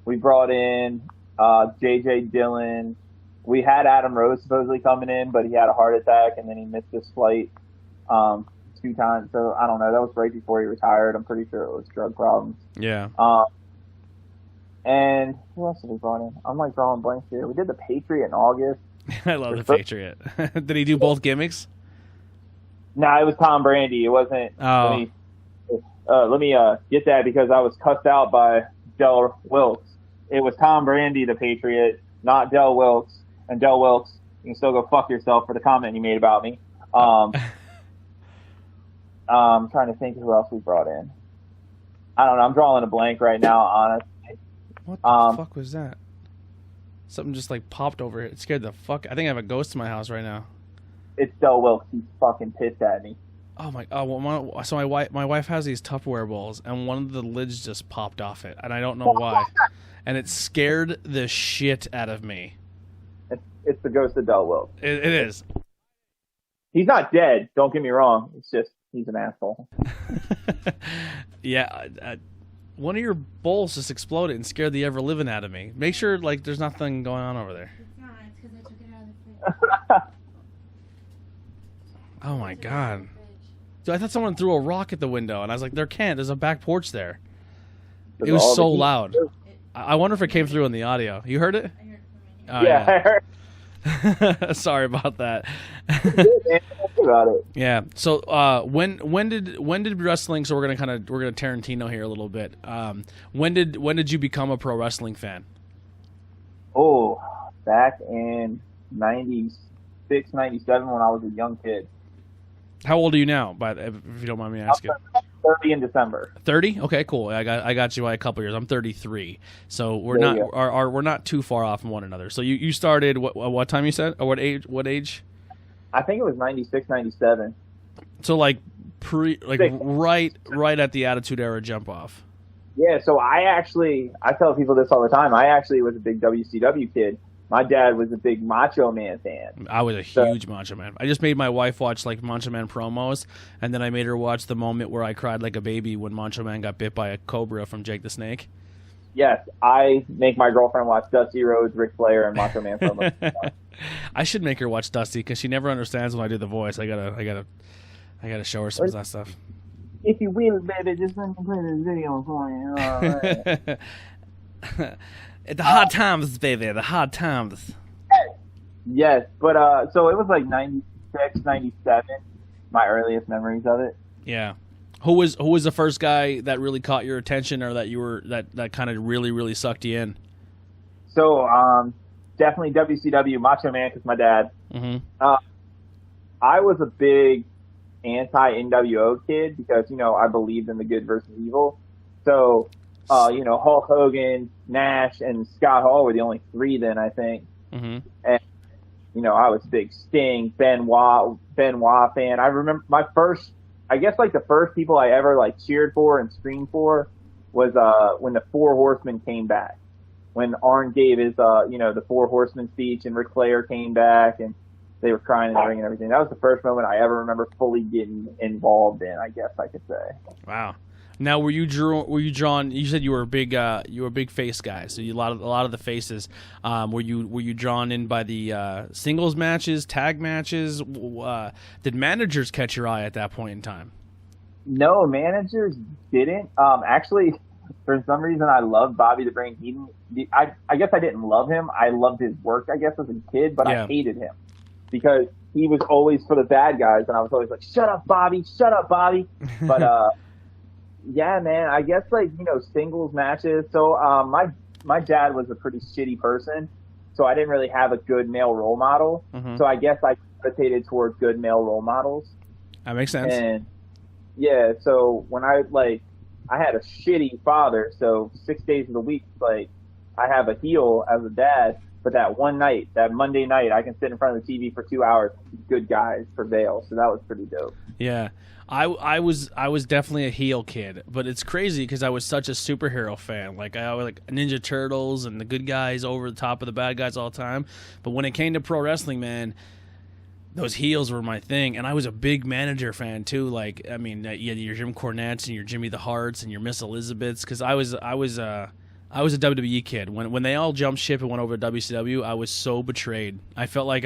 Speaker 2: We brought in JJ Dillon. We had Adam Rose supposedly coming in, but he had a heart attack and then he missed his flight 2 times. So I don't know. That was right before he retired. I'm pretty sure it was drug problems. Yeah. And who else did we brought in? I'm like drawing blanks here. We did the Patriot in August. I love the Patriot. Did he do both gimmicks? No, it was Tom Brady. It wasn't. Oh. Let me get that because I was cussed out by Del Wilkes. It was Tom Brady, the Patriot, not Del Wilkes. And Del Wilkes
Speaker 3: You can still go fuck yourself for the comment you made about me. I'm trying to think of who else we brought in. I don't know. I'm drawing a blank right now, honestly.
Speaker 2: What the fuck was that? Something just like popped over here. It scared the fuck. I think I have a ghost in my house right now.
Speaker 3: It's Del Wilkes. He's fucking pissed at me.
Speaker 2: Oh my! Oh, well, so my wife has these Tupperware bowls, and one of the lids just popped off it, and I don't know why, and it scared the shit out of me.
Speaker 3: It's the ghost of Del Wilkes.
Speaker 2: It is.
Speaker 3: He's not dead. Don't get me wrong. It's just he's an asshole.
Speaker 2: Yeah, one of your bowls just exploded and scared the ever living out of me. Make sure like there's nothing going on over there.
Speaker 4: It's not. It's because I took it out of the fridge.
Speaker 2: Oh my god. Dude, I thought someone threw a rock at the window, and I was like, there can't. There's a back porch there. It was so loud. I wonder if it came through in the audio. You heard it?
Speaker 4: I heard it from my ear.
Speaker 3: Yeah, I heard.
Speaker 2: Sorry about that.
Speaker 3: About it.
Speaker 2: Yeah. So when did wrestling? So we're gonna Tarantino here a little bit. When did you become a pro wrestling fan?
Speaker 3: Oh, back in 96, 97 when I was a young kid.
Speaker 2: How old are you now? If you don't mind me asking.
Speaker 3: 30 in December.
Speaker 2: 30? Okay, cool. I got you by a couple years. I'm 33, so we're not too far off from one another. So you started what time you said? Or what age? What age?
Speaker 3: I think it was 96, 97.
Speaker 2: So like right at the Attitude Era jump off.
Speaker 3: Yeah. So I tell people this all the time. I actually was a big WCW kid. My dad was a big Macho Man fan.
Speaker 2: I was a huge Macho Man. I just made my wife watch like Macho Man promos, and then I made her watch the moment where I cried like a baby when Macho Man got bit by a cobra from Jake the Snake.
Speaker 3: Yes, I make my girlfriend watch Dusty Rhodes, Ric Flair, and Macho Man promos.
Speaker 2: I should make her watch Dusty because she never understands when I do the voice. I gotta show her some of that stuff.
Speaker 3: If you will, baby, just let me play this video for you. All right.
Speaker 2: The hard times, baby. The hard times.
Speaker 3: Yes, but so it was like 96, 97, my earliest memories of it.
Speaker 2: Yeah. Who was the first guy that really caught your attention, or that kind of really sucked you in?
Speaker 3: So definitely WCW, Macho Man, because my dad.
Speaker 2: Mm-hmm.
Speaker 3: I was a big anti-NWO kid because I believed in the good versus evil. So. Hulk Hogan, Nash, and Scott Hall were the only three then, I think.
Speaker 2: Mm-hmm.
Speaker 3: And, I was a big Sting, Benoit fan. I remember the first people I ever, cheered for and screamed for was when the Four Horsemen came back. When Arn gave his, the Four Horsemen speech and Ric Flair came back and they were crying in the ring and everything. That was the first moment I ever remember fully getting involved in, I guess I could say.
Speaker 2: Wow. Now, were you drawn? You said you were a big face guy. So a lot of the faces. Were you drawn in by the singles matches, tag matches? Did managers catch your eye at that point in time?
Speaker 3: No, managers didn't. Actually, for some reason, I loved Bobby the Brain Heenan. I guess I didn't love him. I loved his work, I guess, as a kid, but I hated him because he was always for the bad guys, and I was always like, "Shut up, Bobby! Shut up, Bobby!" But yeah, man, I guess singles matches. So my dad was a pretty shitty person, so I didn't really have a good male role model. Mm-hmm. So I guess I gravitated towards good male role models.
Speaker 2: That makes sense.
Speaker 3: And yeah, so when I had a shitty father, so 6 days of the week, I have a heel as a dad, but that one night, that Monday night, I can sit in front of the TV for 2 hours, good guys prevail. So that was pretty dope.
Speaker 2: Yeah. I was definitely a heel kid, but it's crazy because I was such a superhero fan. I was Ninja Turtles and the good guys over the top of the bad guys all the time. But when it came to pro wrestling, man, those heels were my thing, and I was a big manager fan too. You had your Jim Cornettes and your Jimmy the Harts and your Miss Elizabeths because I was a WWE kid. When they all jumped ship and went over to WCW, I was so betrayed. I felt like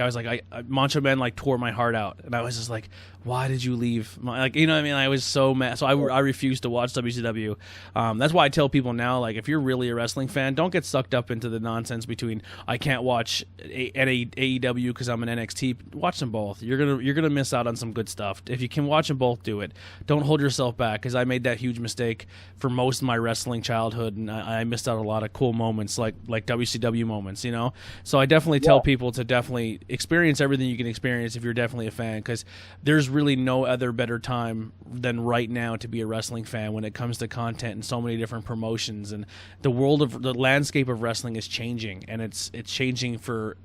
Speaker 2: Macho Man tore my heart out, and I was just like, why did you leave? I was so mad. So I refused to watch WCW. That's why I tell people now, if you're really a wrestling fan, don't get sucked up into the nonsense between I can't watch AEW because I'm an NXT. Watch them both. You're gonna miss out on some good stuff. If you can watch them both, do it. Don't hold yourself back because I made that huge mistake for most of my wrestling childhood, and I missed out a lot of cool moments, like WCW moments, you know. So I definitely tell people to definitely experience everything you can experience if you're definitely a fan, because there's really no other better time than right now to be a wrestling fan when it comes to content and so many different promotions, and the landscape of wrestling is changing, and it's changing for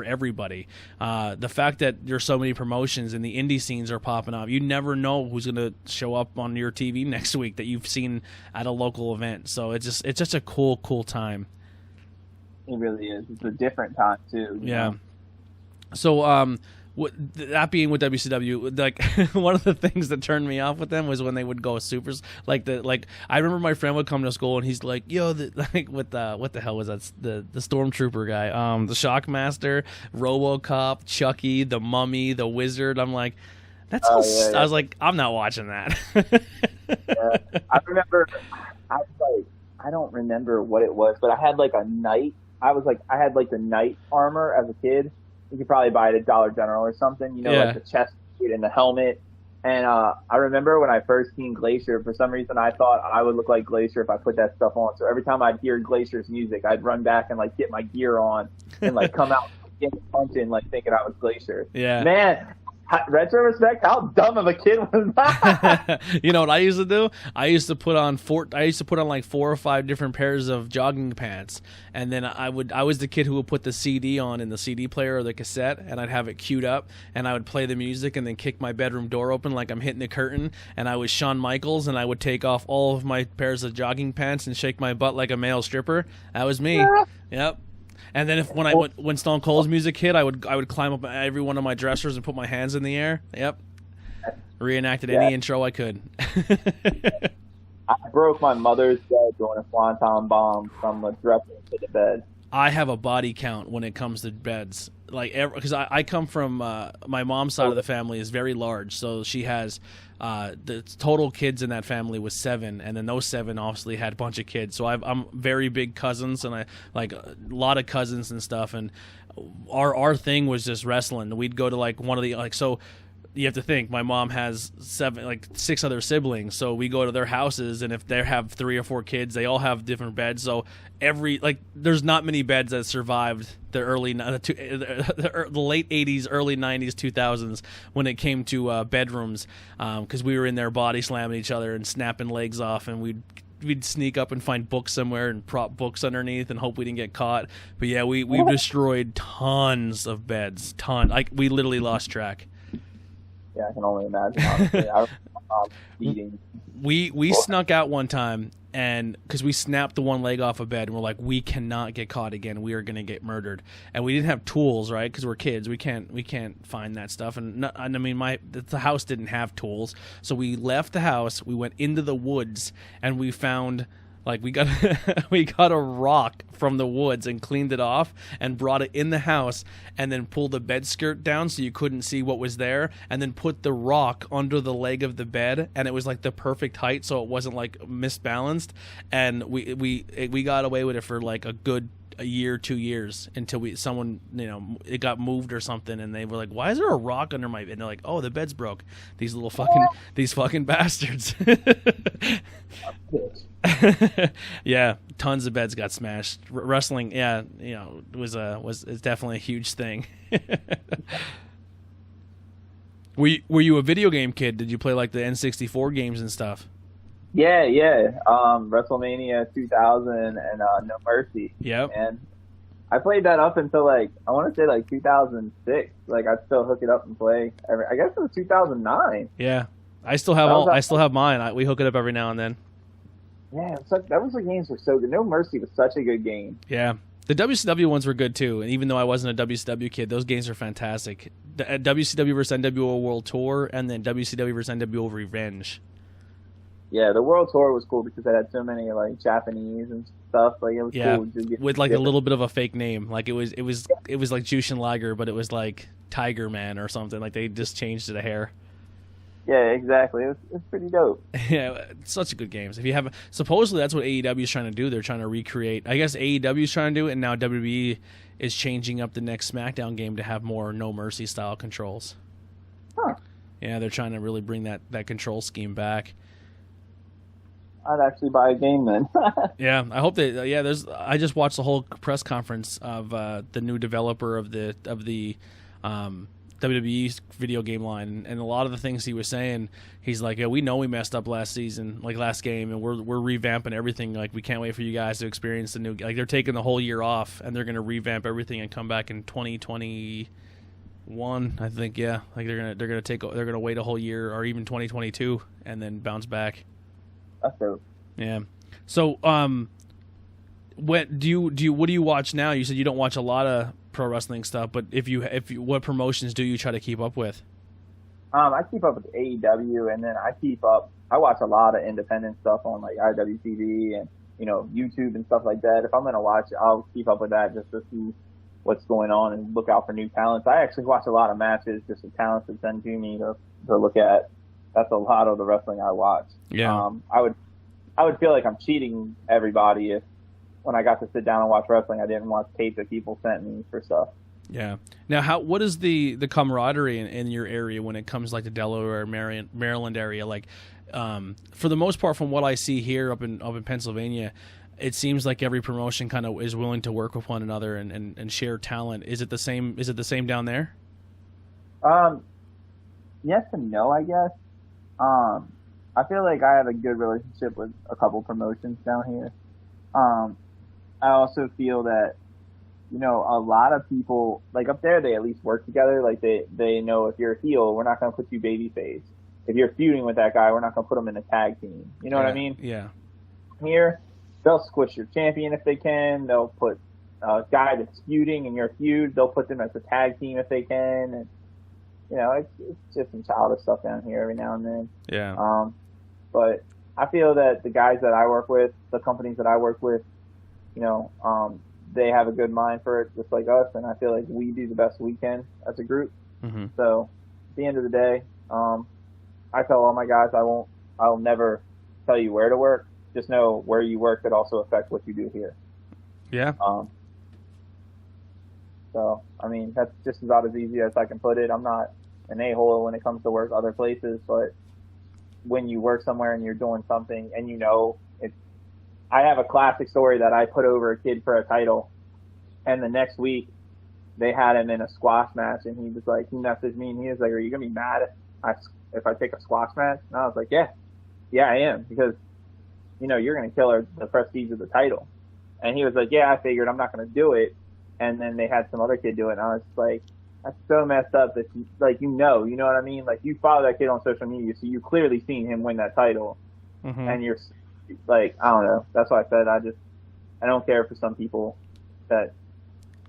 Speaker 2: everybody. The fact that there's so many promotions and the indie scenes are popping up, you never know who's going to show up on your TV next week that you've seen at a local event. So it's just a cool time.
Speaker 3: It really is. It's a different time too.
Speaker 2: Yeah.
Speaker 3: Know?
Speaker 2: So that being with WCW, like one of the things that turned me off with them was when they would go supers. Like I remember my friend would come to school and he's like, "Yo, what the hell was that? The Stormtrooper guy, the Shockmaster, RoboCop, Chucky, the Mummy, the Wizard." I'm like, that's all. Yeah. I was like, I'm not watching that.
Speaker 3: Yeah. I remember. I don't remember what it was, but I had like a knight. I had like the knight armor as a kid. You could probably buy it at Dollar General or something, you know, like the chest plate and the helmet. And I remember when I first seen Glacier, for some reason I thought I would look like Glacier if I put that stuff on. So every time I'd hear Glacier's music, I'd run back and like get my gear on and like come out and punching, like thinking I was Glacier.
Speaker 2: Yeah.
Speaker 3: Man, retrospect, how dumb of a kid was that?
Speaker 2: You know what I used to do? I used to put on like 4 or 5 different pairs of jogging pants, and then I was the kid who would put the CD on in the CD player or the cassette, and I'd have it queued up, and I would play the music, and then kick my bedroom door open like I'm hitting the curtain, and I was Shawn Michaels, and I would take off all of my pairs of jogging pants and shake my butt like a male stripper. That was me. Yep. And then when Stone Cold's music hit, I would climb up every one of my dressers and put my hands in the air. Yep. Reenacted any intro I could.
Speaker 3: I broke my mother's bed doing a swanton bomb from the dresser to the bed.
Speaker 2: I have a body count when it comes to beds. Like, because I come from my mom's side of the family is very large, so she has the total kids in that family was 7, and then those 7 obviously had a bunch of kids. So I'm very big cousins, and I like a lot of cousins and stuff. And our thing was just wrestling. We'd go to like one of the so. You have to think, my mom has 6 other siblings, so we go to their houses, and if they have 3 or 4 kids, they all have different beds. So there's not many beds that survived the late 80s, early 90s, 2000s when it came to bedrooms, because we were in there body slamming each other and snapping legs off, and we'd sneak up and find books somewhere and prop books underneath and hope we didn't get caught. But yeah, we destroyed tons of beds, we literally lost track.
Speaker 3: Yeah, I can only imagine. Honestly, I was eating.
Speaker 2: We snuck out one time, and because we snapped the one leg off a bed, and we're like, we cannot get caught again. We are going to get murdered, and we didn't have tools, right? Because we're kids, we can't find that stuff. And I mean, the house didn't have tools, so we left the house. We went into the woods, and we found. Like we got a rock from the woods and cleaned it off and brought it in the house, and then pulled the bed skirt down so you couldn't see what was there, and then put the rock under the leg of the bed, and it was like the perfect height so it wasn't like misbalanced, and we got away with it for like a year, 2 years, until someone, it got moved or something, and they were like, why is there a rock under my bed? And they're like, oh, the bed's broke. These fucking bastards. Yeah, tons of beds got smashed. Wrestling, yeah, was definitely a huge thing. Were you a video game kid? Did you play like the N64 games and stuff?
Speaker 3: Yeah. WrestleMania 2000 and No Mercy.
Speaker 2: Yep.
Speaker 3: And I played that up until I want to say 2006. Like I'd still hook it up and play. I guess it was 2009.
Speaker 2: Yeah, I still have mine. We hook it up every now and then.
Speaker 3: Yeah, those games were so good. No Mercy was such a good game.
Speaker 2: Yeah. The WCW ones were good too, and even though I wasn't a WCW kid, those games are fantastic. The WCW vs NWO World Tour, and then WCW vs NWO Revenge.
Speaker 3: Yeah, the World Tour was cool because it had so many Japanese and stuff. It was cool.
Speaker 2: With a little bit of a fake name. Like it was like Jushin Liger, but it was like Tiger Man or something. Like they just changed it a hair.
Speaker 3: Yeah, exactly. It's pretty dope.
Speaker 2: Yeah, such good games. If you have, supposedly that's what AEW is trying to do. They're trying to recreate. I guess AEW is trying to do it, and now WWE is changing up the next SmackDown game to have more No Mercy style controls.
Speaker 3: Huh.
Speaker 2: Yeah, they're trying to really bring that control scheme back.
Speaker 3: I'd actually buy a game then.
Speaker 2: Yeah, I hope they. Yeah, I just watched the whole press conference of the new developer of the WWE video game line, and a lot of the things he was saying, he's like, "Yeah, we know we messed up last season, like last game, and we're revamping everything. Like, we can't wait for you guys to experience the new. Like, they're taking the whole year off, and they're going to revamp everything and come back in 2021, I think. Yeah, like they're gonna wait a whole year, or even 2022, and then bounce back.
Speaker 3: That's dope.
Speaker 2: Yeah. So, what do you watch now? You said you don't watch a lot of pro wrestling stuff, but if you what promotions do you try to keep up with?
Speaker 3: I keep up with AEW, and then I watch a lot of independent stuff on like IWTV and YouTube and stuff like that. If I'm gonna watch, I'll keep up with that just to see what's going on and look out for new talents. I actually watch a lot of matches, just the talents that send to me to look at. That's a lot of the wrestling I watch.
Speaker 2: Yeah.
Speaker 3: I would feel like I'm cheating everybody if when I got to sit down and watch wrestling, I didn't watch tape that people sent me for stuff.
Speaker 2: Yeah. Now, what is the camaraderie in your area when it comes like the Delaware, Maryland area? Like, for the most part, from what I see here up in Pennsylvania, it seems like every promotion kind of is willing to work with one another and share talent. Is it the same? Is it the same down there?
Speaker 3: Yes and no, I guess. I feel like I have a good relationship with a couple promotions down here. I also feel that, a lot of people, like up there, they at least work together. Like they know if you're a heel, we're not going to put you babyface. If you're feuding with that guy, we're not going to put him in a tag team. You know what I mean?
Speaker 2: Yeah.
Speaker 3: Here, they'll squish your champion if they can. They'll put a guy that's feuding in your feud. They'll put them as a tag team if they can. And, it's just some childish stuff down here every now and then.
Speaker 2: Yeah.
Speaker 3: But I feel that the guys that I work with, the companies that I work with, they have a good mind for it, just like us, and I feel like we do the best we can as a group.
Speaker 2: Mm-hmm.
Speaker 3: So at the end of the day, I tell all my guys I'll never tell you where to work. Just know where you work could also affect what you do here.
Speaker 2: Yeah.
Speaker 3: So, I mean, that's just about as easy as I can put it. I'm not an a-hole when it comes to work other places, but when you work somewhere and you're doing something and I have a classic story that I put over a kid for a title, and the next week they had him in a squash match, and he messaged me and he was like, "Are you gonna be mad if I take a squash match?" And I was like, "Yeah, I am, because you're gonna kill the prestige of the title." And he was like, "Yeah, I figured I'm not gonna do it." And then they had some other kid do it, and I was like, "That's so messed up that you know what I mean? Like, you follow that kid on social media, so you clearly seen him win that title,
Speaker 2: mm-hmm.
Speaker 3: and you're like, I don't know." That's why I said I don't care for some people that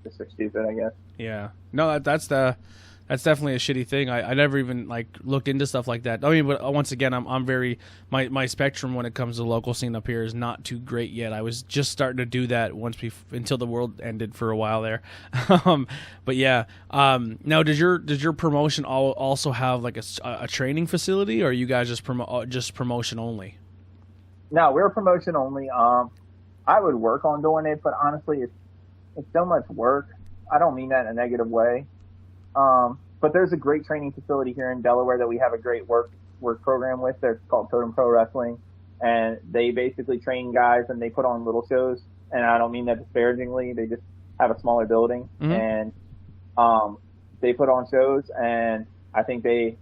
Speaker 3: just are stupid, I guess.
Speaker 2: Yeah. No, that's definitely a shitty thing. I never even looked into stuff like that. I mean, but once again, I'm very my spectrum when it comes to the local scene up here is not too great yet. I was just starting to do that until the world ended for a while there. But yeah. Now, does your promotion also have like a training facility, or are you guys just promotion only?
Speaker 3: No, we're promotion only. I would work on doing it, but honestly, it's so much work. I don't mean that in a negative way. But there's a great training facility here in Delaware that we have a great work program with. They're called Totem Pro Wrestling, and they basically train guys and they put on little shows. And I don't mean that disparagingly. They just have a smaller building, mm-hmm. and they put on shows, and I think they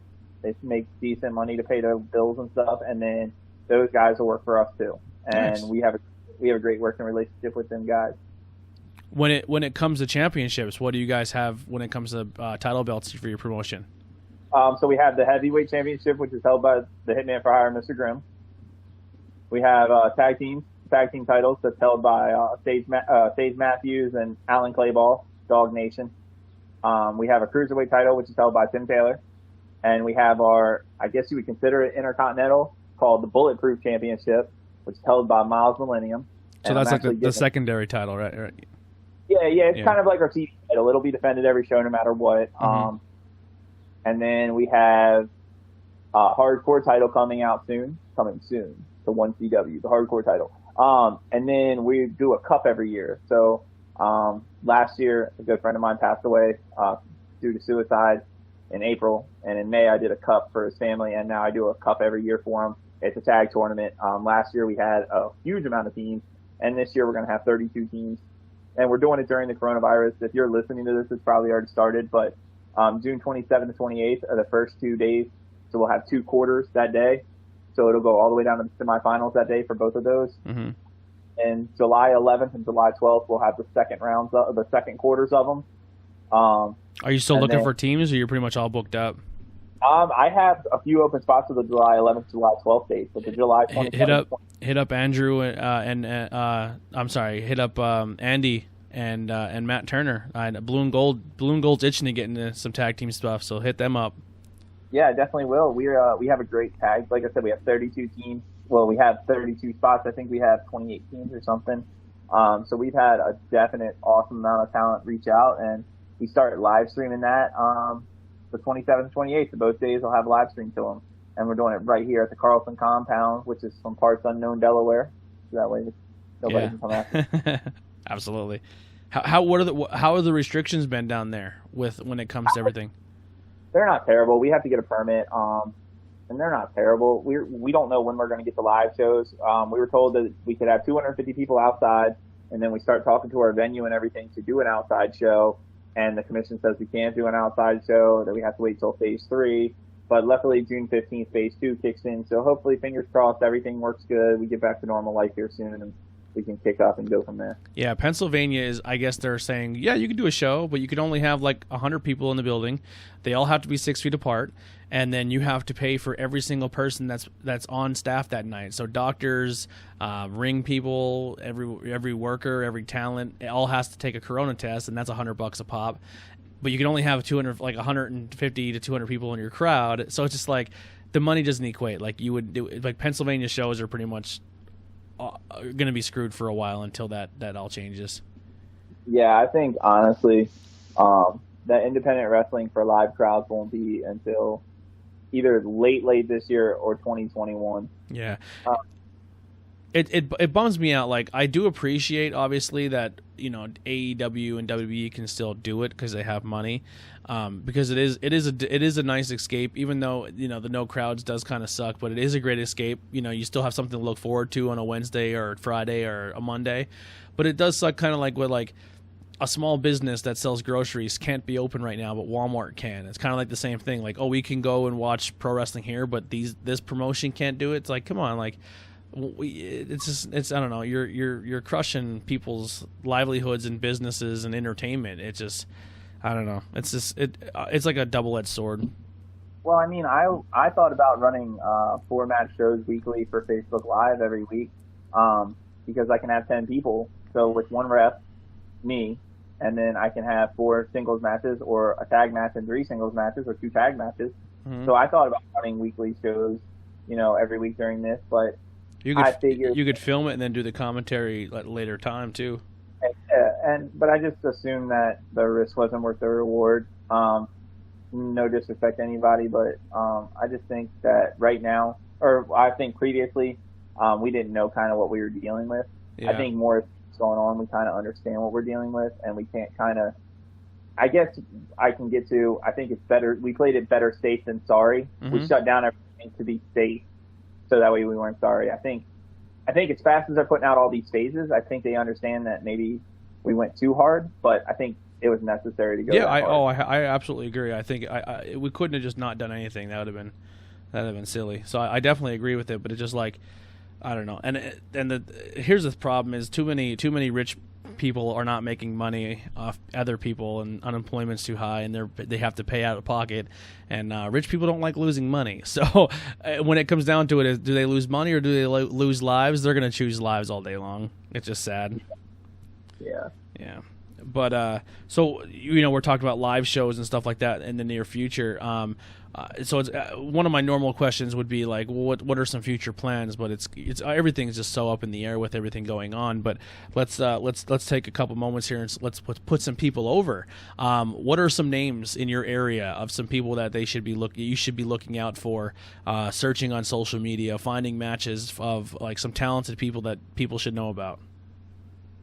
Speaker 3: make decent money to pay the bills and stuff. And then those guys will work for us too, and nice. we have a great working relationship with them guys.
Speaker 2: When it comes to championships, what do you guys have when it comes to title belts for your promotion?
Speaker 3: So we have the heavyweight championship, which is held by the Hitman for Hire, Mr. Grimm. We have tag team titles that's held by Sage Matthews and Alan Clayball, Dog Nation. We have a cruiserweight title, which is held by Tim Taylor, and we have our, I guess you would consider it, intercontinental, called the Bulletproof Championship, which is held by Miles Millennium.
Speaker 2: So that's like the secondary title, right?
Speaker 3: Yeah, it's kind of like our TV title. It'll be defended every show no matter what. Mm-hmm. And then we have a hardcore title coming soon, the 1CW, the hardcore title. And then we do a cup every year. So last year, a good friend of mine passed away due to suicide in April, and in May I did a cup for his family, and now I do a cup every year for him. it's a tag tournament. Last year we had a huge amount of teams, and this year we're going to have 32 teams. And we're doing it during the coronavirus. If you're listening to this, it's probably already started, but June 27th to 28th are the first 2 days. So we'll have 2 quarters that day. So it'll go all the way down to the semifinals that day for both of those.
Speaker 2: Mm-hmm.
Speaker 3: And July 11th and July 12th, we'll have the second quarters of them.
Speaker 2: Are you still looking for teams, or you're pretty much all booked up?
Speaker 3: I have a few open spots for the July 11th, July 12th dates, but the July 27th.
Speaker 2: Hit up Andrew hit up Andy and Matt Turner. Blue and Gold's itching to get into some tag team stuff, so hit them up.
Speaker 3: Yeah, definitely will. We have a great tag. Like I said, we have 32 teams. Well, we have 32 spots. I think we have 28 teams or something. So we've had a definite awesome amount of talent reach out, and we started live streaming that the 27th and 28th. So both days will have live stream to them, and we're doing it right here at the Carlson compound, which is some parts unknown Delaware. So that way nobody can come after.
Speaker 2: Absolutely. How are the restrictions been down there when it comes to everything?
Speaker 3: They're not terrible. We have to get a permit, and they're not terrible. We don't know when we're going to get the live shows. We were told that we could have 250 people outside, and then we start talking to our venue and everything to do an outside show. And the commission says we can't do an outside show, that we have to wait till phase 3. But luckily, June 15th, phase 2 kicks in. So hopefully, fingers crossed, everything works good. We get back to normal life here soon, and we can kick up and go from there.
Speaker 2: Yeah, Pennsylvania is, I guess they're saying, yeah, you can do a show, but you can only have like 100 people in the building. They all have to be 6 feet apart, and then you have to pay for every single person that's on staff that night. So doctors, ring people, every worker, every talent, it all has to take a corona test, and that's $100 a pop. But you can only have 150 to 200 people in your crowd. So it's just like the money doesn't equate. Like you would do, like Pennsylvania shows are pretty much going to be screwed for a while until that all changes.
Speaker 3: Yeah, I think honestly, that independent wrestling for live crowds won't be until either late this year or 2021.
Speaker 2: Yeah. It bums me out. Like, I do appreciate, obviously, that, AEW and WWE can still do it because they have money. Because it is a nice escape, even though, the no crowds does kind of suck, but it is a great escape. You still have something to look forward to on a Wednesday or Friday or a Monday. But it does suck kind of like with, like, a small business that sells groceries can't be open right now, but Walmart can. It's kind of like the same thing. Like, oh, we can go and watch pro wrestling here, but this promotion can't do it. It's like, come on, like, it's I don't know. You're crushing people's livelihoods and businesses and entertainment. It's just, I don't know. It's just it's like a double-edged sword.
Speaker 3: Well, I mean, I thought about running 4 match shows weekly for Facebook Live every week, because I can have 10 people. So with 1 ref, me, and then I can have 4 singles matches or a tag match and 3 singles matches or 2 tag matches. Mm-hmm. So I thought about running weekly shows, every week during this, but
Speaker 2: you could film it and then do the commentary at a later time too.
Speaker 3: But I just assumed that the risk wasn't worth the reward. No disrespect to anybody, but I just think that right now, or I think previously, we didn't know kind of what we were dealing with. Yeah. I think more is going on. We kind of understand what we're dealing with, and we can't kind of. I guess I can get to. I think it's better. We played it better safe than sorry. Mm-hmm. We shut down everything to be safe, so that way we weren't sorry. I think as fast as they're putting out all these phases, I think they understand that maybe we went too hard, but I think it was necessary to go. Yeah,
Speaker 2: I absolutely agree. I think we couldn't have just not done anything. That would have been silly. So I definitely agree with it. But it's just like, I don't know. And here's the problem: is too many rich people are not making money off other people, and unemployment's too high, and they have to pay out of pocket. And rich people don't like losing money. So when it comes down to it, do they lose money or do they lose lives? They're going to choose lives all day long. It's just sad.
Speaker 3: Yeah.
Speaker 2: Yeah. But so we're talking about live shows and stuff like that in the near future. So it's one of my normal questions would be like, well, what are some future plans? But it's everything's just so up in the air with everything going on. But let's take a couple moments here and let's put some people over. What are some names in your area of some people that you should be looking out for, searching on social media, finding matches of like some talented people that people should know about?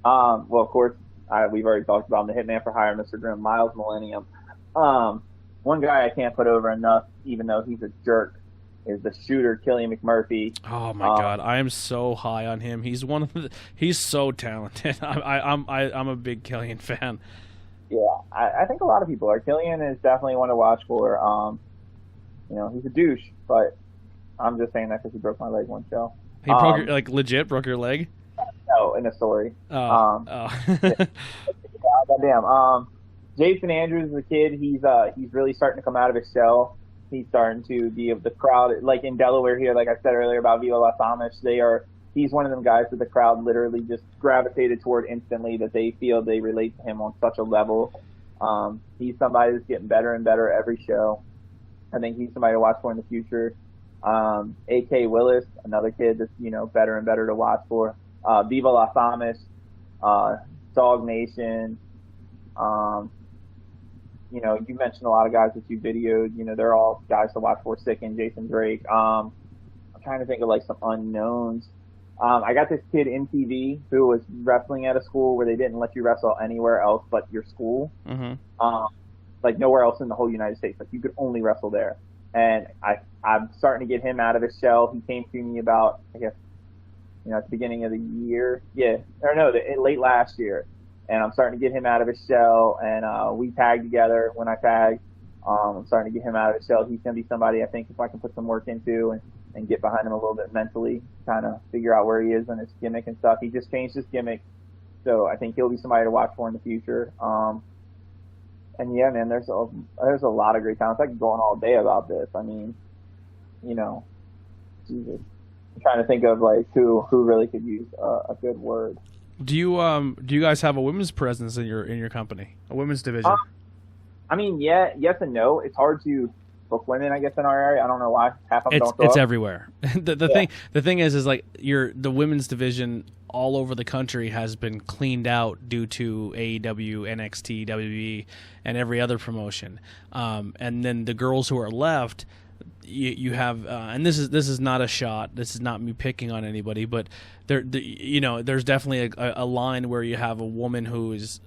Speaker 3: Well, of course, we've already talked about him, the Hitman for Hire, Mr. Grimm, Miles Millennium. One guy I can't put over enough, even though he's a jerk, is the shooter, Killian McMurphy.
Speaker 2: Oh my God, I am so high on him. He's he's so talented. I'm a big Killian fan.
Speaker 3: Yeah, I think a lot of people are. Killian is definitely one to watch for. He's a douche, but I'm just saying that because he broke my leg one show.
Speaker 2: He legit broke your leg?
Speaker 3: No, in the story.
Speaker 2: Oh.
Speaker 3: Goddamn. Jason Andrews is a kid. He's really starting to come out of his shell. He's starting to be of the crowd, like in Delaware here, like I said earlier about Viva Las Amish. He's one of them guys that the crowd literally just gravitated toward instantly, that they feel they relate to him on such a level. He's somebody that's getting better and better every show. I think he's somebody to watch for in the future. A.K. Willis, another kid that's, better and better to watch for. Viva Las Amish, Dog Nation. You mentioned a lot of guys that you videoed. They're all guys to watch for. Sick and Jason Drake. I'm trying to think of like some unknowns. I got this kid in TV who was wrestling at a school where they didn't let you wrestle anywhere else but your school.
Speaker 2: Mm-hmm.
Speaker 3: Like nowhere else in the whole United States. Like you could only wrestle there. And I'm starting to get him out of his shell. He came to me about, I guess, at the beginning of the year. Yeah. Or no, late last year. And I'm starting to get him out of his shell. And we tagged together when I tagged. I'm starting to get him out of his shell. He's going to be somebody I think if I can put some work into and get behind him a little bit mentally, kind of figure out where he is and his gimmick and stuff. He just changed his gimmick. So I think he'll be somebody to watch for in the future. And yeah, man, there's a lot of great talents. I could go on all day about this. I mean, Jesus. I'm trying to think of like who really could use a good word.
Speaker 2: Do you guys have a women's presence in your company? A women's division?
Speaker 3: I mean, yeah, yes and no. It's hard to book women, I guess, in our area. I don't know why. Half of them don't show
Speaker 2: It's
Speaker 3: up.
Speaker 2: everywhere. The thing is like the women's division all over the country has been cleaned out due to AEW, NXT, WWE, and every other promotion. And then the girls who are left, you have, and this is not a shot. This is not me picking on anybody, but there's definitely a line where you have a woman who is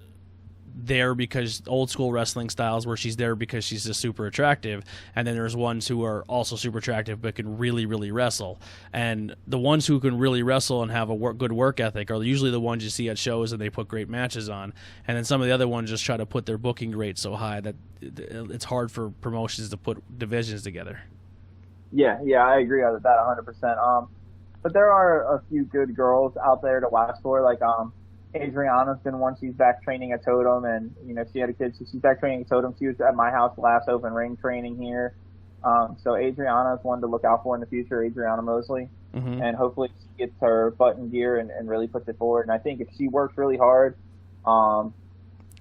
Speaker 2: there because old school wrestling styles where she's there because she's just super attractive, and then there's ones who are also super attractive but can really, really wrestle. And the ones who can really wrestle and have a good work ethic are usually the ones you see at shows and they put great matches on. And then some of the other ones just try to put their booking rate so high that it's hard for promotions to put divisions together.
Speaker 3: Yeah, I agree with that 100%. But there are a few good girls out there to watch for, like Adriana's been one. She's back training at Totem, and she had a kid, so she's back training at Totem. She was at my house last open ring training here. So Adriana is one to look out for in the future, Adriana Mosley, and hopefully she gets her butt in gear and really puts it forward. And I think if she works really hard,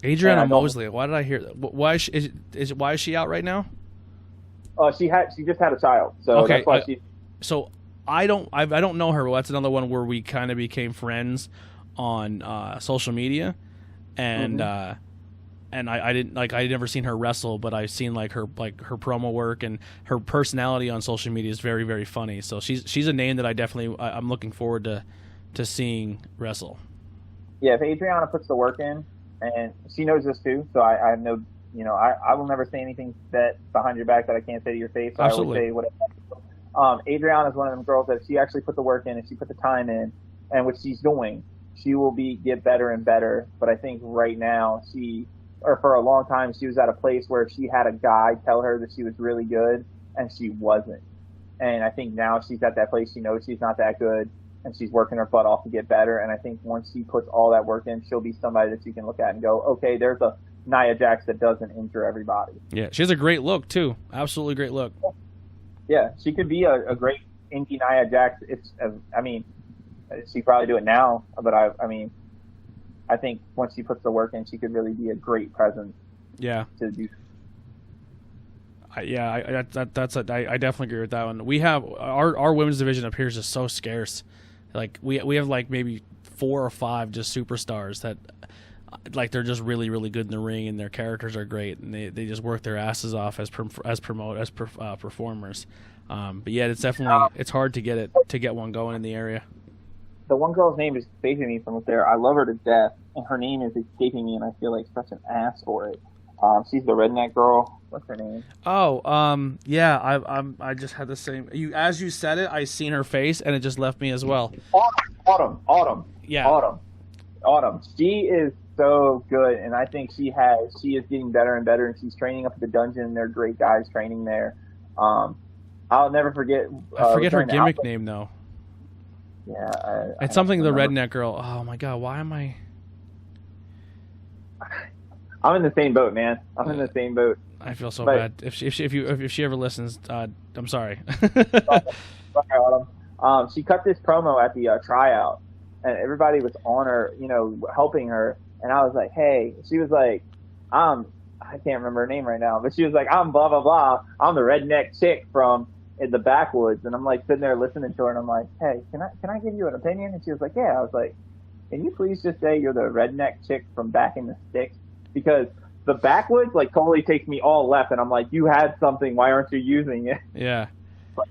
Speaker 2: Adriana Mosley. Why did I hear that? Why is she out right now?
Speaker 3: She just had a child, so
Speaker 2: okay.
Speaker 3: that's why she.
Speaker 2: So I don't know her. Well, that's another one where we kind of became friends on social media, and I didn't I'd never seen her wrestle, but I've seen her promo work, and her personality on social media is very, very funny. So she's a name that I'm looking forward to seeing wrestle. Yeah,
Speaker 3: if Adriana puts the work in, and she knows this too, so I have no, I will never say anything that behind your back that I can't say to your face. So
Speaker 2: Absolutely.
Speaker 3: I always say whatever. Adriana is one of them girls that if she actually put the work in and she put the time in, and what she's doing, she will get better and better. But I think right now for a long time, she was at a place where she had a guy tell her that she was really good, and she wasn't. And I think now she's at that place. She knows she's not that good, and she's working her butt off to get better. And I think once she puts all that work in, she'll be somebody that you can look at and go, okay, there's a Nia Jax that doesn't injure everybody.
Speaker 2: Yeah, she has a great look too. Absolutely great look.
Speaker 3: Yeah, she could be a great indie Nia Jax. She probably do it now, but I think once she puts the work in, she could really be a great presence.
Speaker 2: Yeah.
Speaker 3: To do.
Speaker 2: I definitely agree with that one. We have our women's division up here is just so scarce. We have maybe 4 or 5 just superstars that they're just really, really good in the ring, and their characters are great, and they just work their asses off as performers. But yeah, it's hard to get one going in the area.
Speaker 3: The one girl's name is escaping me from up there. I love her to death, and her name is escaping me, and I feel like such an ass for it. She's the redneck girl. What's her name?
Speaker 2: Oh, yeah. I just had the same. As you said it, I seen her face, and it just left me as well.
Speaker 3: Autumn.
Speaker 2: Yeah.
Speaker 3: Autumn. She is so good, and I think she is getting better and better, and she's training up at the dungeon, and they're great guys training there. I'll never forget.
Speaker 2: I forget her gimmick name though.
Speaker 3: Yeah,
Speaker 2: it's something the redneck girl. Oh my god, why am I?
Speaker 3: I'm in the same boat, man. I'm in the same boat.
Speaker 2: I feel so bad. If she ever listens, I'm sorry.
Speaker 3: Sorry, Autumn. She cut this promo at the tryout, and everybody was on her, helping her. And I was like, hey, she was like, I can't remember her name right now, but she was like, I'm blah blah blah. I'm the redneck chick from in the backwoods, and I'm like sitting there listening to her, and I'm like, hey, can I give you an opinion? And she was like, yeah. I was like, can you please just say you're the redneck chick from back in the sticks? Because the backwoods like totally takes me all left, and I'm like, you had something, why aren't you using it?
Speaker 2: Yeah.
Speaker 3: But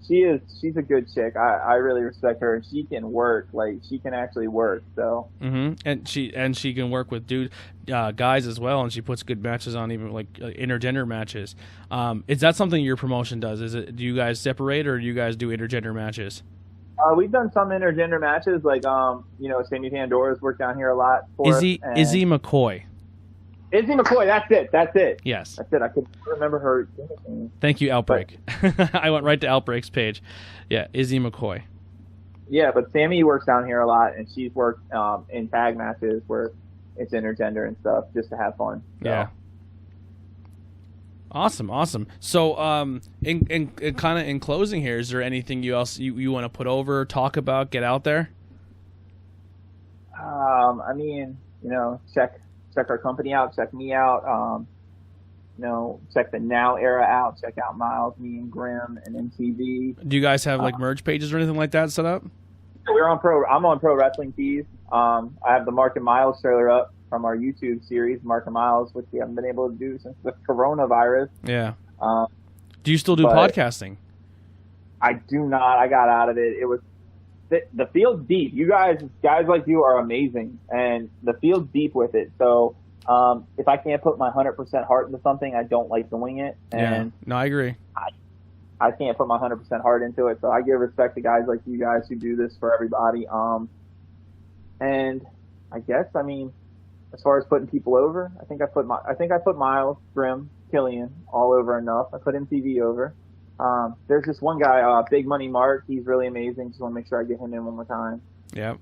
Speaker 3: she's a good chick. I really respect her, and she can work. Like, she can actually work. So.
Speaker 2: And she can work with guys as well, and she puts good matches on, even like intergender matches. Is that something your promotion does? Do you guys separate, or do you guys do intergender matches?
Speaker 3: We've done some intergender matches, like Sammy Pandora's worked down here a lot for
Speaker 2: Izzy McCoy.
Speaker 3: Izzy McCoy, that's it.
Speaker 2: Yes.
Speaker 3: That's it. I couldn't remember her name.
Speaker 2: Thank you, Outbreak. I went right to Outbreak's page. Yeah, Izzy McCoy.
Speaker 3: Yeah, but Sammy works down here a lot, and she's worked in tag matches where it's intergender and stuff, just to have fun. So.
Speaker 2: Yeah. Awesome. So, in kind of in closing here, is there anything else you want to put over, talk about, get out there?
Speaker 3: I mean, check our company out, check me out, check the Now era out, check out Miles, me and Grim and MTV.
Speaker 2: Do you guys have like merch pages or anything like that set up?
Speaker 3: I'm on Pro Wrestling Tees. I have the Mark and Miles trailer up from our YouTube series, Mark and Miles, which we haven't been able to do since the coronavirus.
Speaker 2: Yeah. Do you still do podcasting?
Speaker 3: I do not. I got out of it. It was the field's deep. You guys like you are amazing, and the field's deep with it. So if I can't put my 100% heart into something, I don't like doing it. And
Speaker 2: yeah. No, I agree.
Speaker 3: I can't put my 100% heart into it. So I give respect to guys like you guys who do this for everybody. And I guess, I mean, as far as putting people over, I think I put Miles, Grim, Killian all over enough. I put MTV over. There's this one guy, Big Money Mark. He's really amazing. Just want to make sure I get him in one more time.
Speaker 2: Yeah.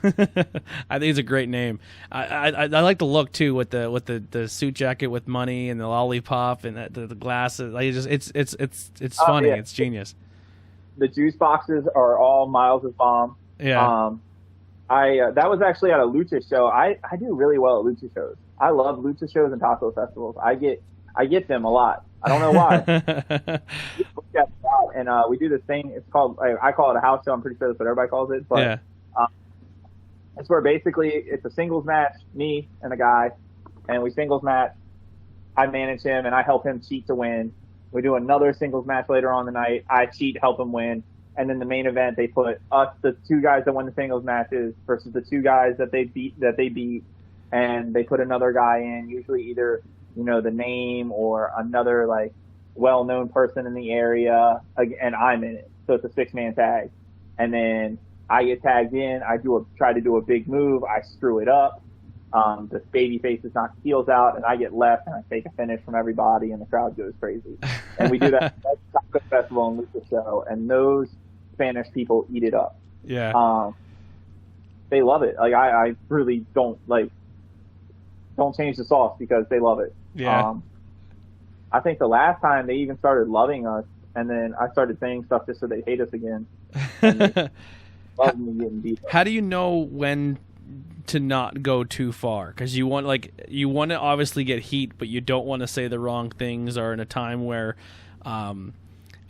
Speaker 2: I think it's a great name. I like the look too, with the suit jacket with money and the lollipop and the glasses. Like, it's funny. Yeah. It's genius.
Speaker 3: The juice boxes are all Miles' mom.
Speaker 2: Yeah.
Speaker 3: That was actually at a lucha show. I do really well at lucha shows. I love lucha shows and taco festivals. I get them a lot. I don't know why. And we do this thing. It's called, I call it a house show. I'm pretty sure that's what everybody calls it. But
Speaker 2: yeah.
Speaker 3: It's where basically it's a singles match, me and a guy, and we singles match. I manage him and I help him cheat to win. We do another singles match later on the night. I cheat, help him win. And then the main event, they put us, the two guys that won the singles matches, versus the two guys that they beat, and they put another guy in, usually either, the name or another like well-known person in the area, and I'm in it. So it's a 6-man tag. And then I get tagged in. I try to do a big move. I screw it up. The baby faces knock the heels out, and I get left, and I take a finish from everybody, and the crowd goes crazy. And we do that at the Taco Festival and Lucha Show, and those Spanish people eat it up.
Speaker 2: Yeah.
Speaker 3: They love it. Like, I really don't change the sauce because they love it.
Speaker 2: Yeah.
Speaker 3: I think the last time they even started loving us, and then I started saying stuff just so they hate us again. Love me getting beat up.
Speaker 2: How do you know when to not go too far? Because you want to obviously get heat, but you don't want to say the wrong things, or in a time where, and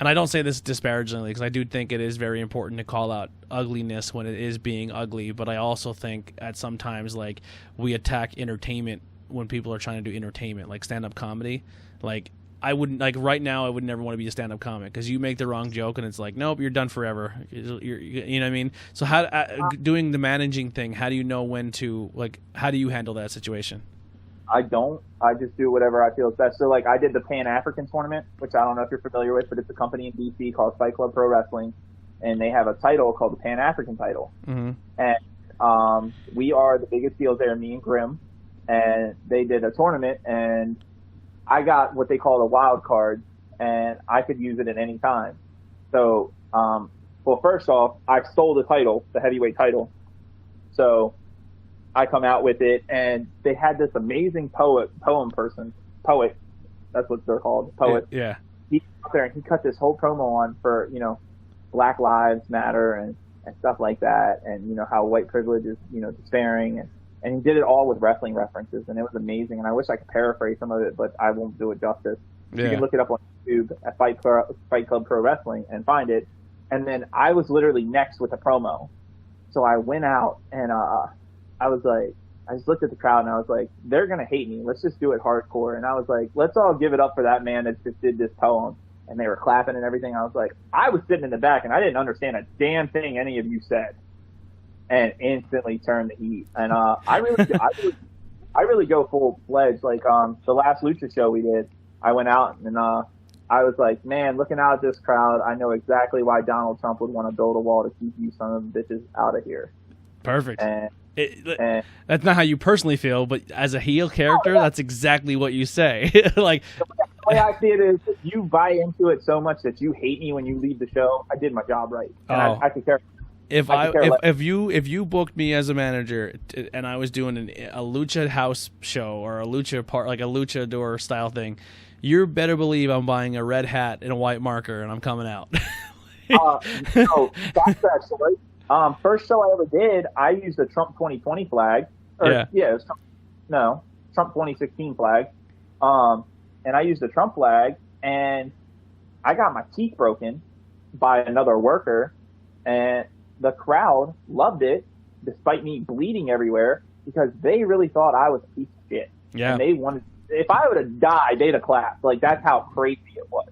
Speaker 2: I don't say this disparagingly, because I do think it is very important to call out ugliness when it is being ugly, but I also think at sometimes, like, we attack entertainment when people are trying to do entertainment, like stand-up comedy. Like, I wouldn't, like, right now I would never want to be a stand-up comic, because you make the wrong joke and it's like, nope, you're done forever. You know what I mean? So how doing the managing thing, how do you know when to, like, how do you handle that situation?
Speaker 3: I don't. I just do whatever I feel is best. So, like, I did the Pan-African tournament, which I don't know if you're familiar with, but it's a company in D.C. called Fight Club Pro Wrestling, and they have a title called the Pan-African title.
Speaker 2: Mm-hmm.
Speaker 3: And we are the biggest deals there, me and Grim, and they did a tournament, and I got what they call a wild card, and I could use it at any time. So, well, first off, I stole the title, the heavyweight title. So I come out with it, and they had this amazing poet, that's what they're called, poet.
Speaker 2: Yeah.
Speaker 3: He out there and he cut this whole promo on for, you know, Black Lives Matter and stuff like that, and, you know, how white privilege is, you know, despairing, and he did it all with wrestling references, and it was amazing, and I wish I could paraphrase some of it, but I won't do it justice.
Speaker 2: Yeah.
Speaker 3: You can look it up on YouTube at Fight Club Pro Wrestling and find it, and then I was literally next with a promo. So I went out, and I was like, I just looked at the crowd, and I was like, they're going to hate me. Let's just do it hardcore. And I was like, let's all give it up for that man that just did this poem. And they were clapping and everything. I was like, I was sitting in the back, and I didn't understand a damn thing any of you said. And instantly turned the heat. And I really go full-fledged. Like, the last Lucha show we did, I went out, and I was like, man, looking out at this crowd, I know exactly why Donald Trump would want to build a wall to keep you son of bitches out of here.
Speaker 2: Perfect.
Speaker 3: And
Speaker 2: that's not how you personally feel, but as a heel character, that's exactly what you say. Like,
Speaker 3: the way I see it is, if you buy into it so much that you hate me when you leave the show, I did my job right. And I could care.
Speaker 2: If you booked me as a manager and I was doing a lucha house show or a lucha like a luchador style thing, you better believe I'm buying a red hat and a white marker and I'm coming out.
Speaker 3: No, that's that story. First show I ever did, I used the Trump 2020 flag. It was Trump 2016 flag. And I used the Trump flag, and I got my teeth broken by another worker, and the crowd loved it, despite me bleeding everywhere, because they really thought I was a piece of shit.
Speaker 2: Yeah.
Speaker 3: And they wanted, if I would have died, they'd have clapped. Like, that's how crazy it was.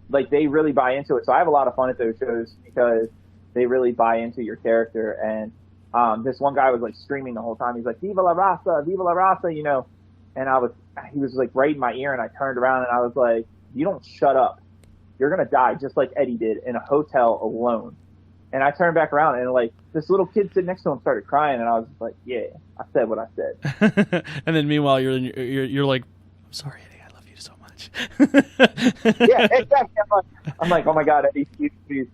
Speaker 3: Like, they really buy into it. So I have a lot of fun at those shows because they really buy into your character. And this one guy was, like, screaming the whole time. He's like, Viva la Raza, you know. And he was, like, right in my ear, and I turned around, and I was like, you don't shut up. You're going to die just like Eddie did in a hotel alone. And I turned back around, and, like, this little kid sitting next to him started crying, and I was like, yeah, I said what I said.
Speaker 2: And then meanwhile, you're like, I'm sorry, Eddie.
Speaker 3: Yeah, exactly. I'm like, oh my God, Eddie, please.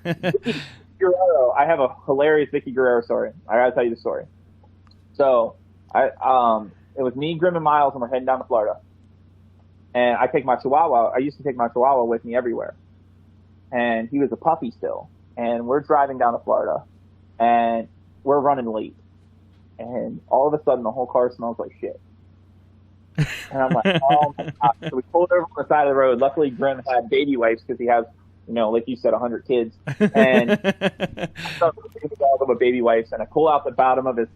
Speaker 3: Vicki Guerrero, I have a hilarious Vicki Guerrero story. I gotta tell you the story. So, it was me, Grim, and Miles, and we're heading down to Florida. And I take my Chihuahua. I used to take my Chihuahua with me everywhere. And he was a puppy still. And we're driving down to Florida, and we're running late. And all of a sudden, the whole car smells like shit. And I'm like, oh my God. So we pulled over on the side of the road. Luckily, Grim had baby wipes because he has, you know, like you said, 100 kids. And I start taking all of the baby wipes, and I pull out the bottom of his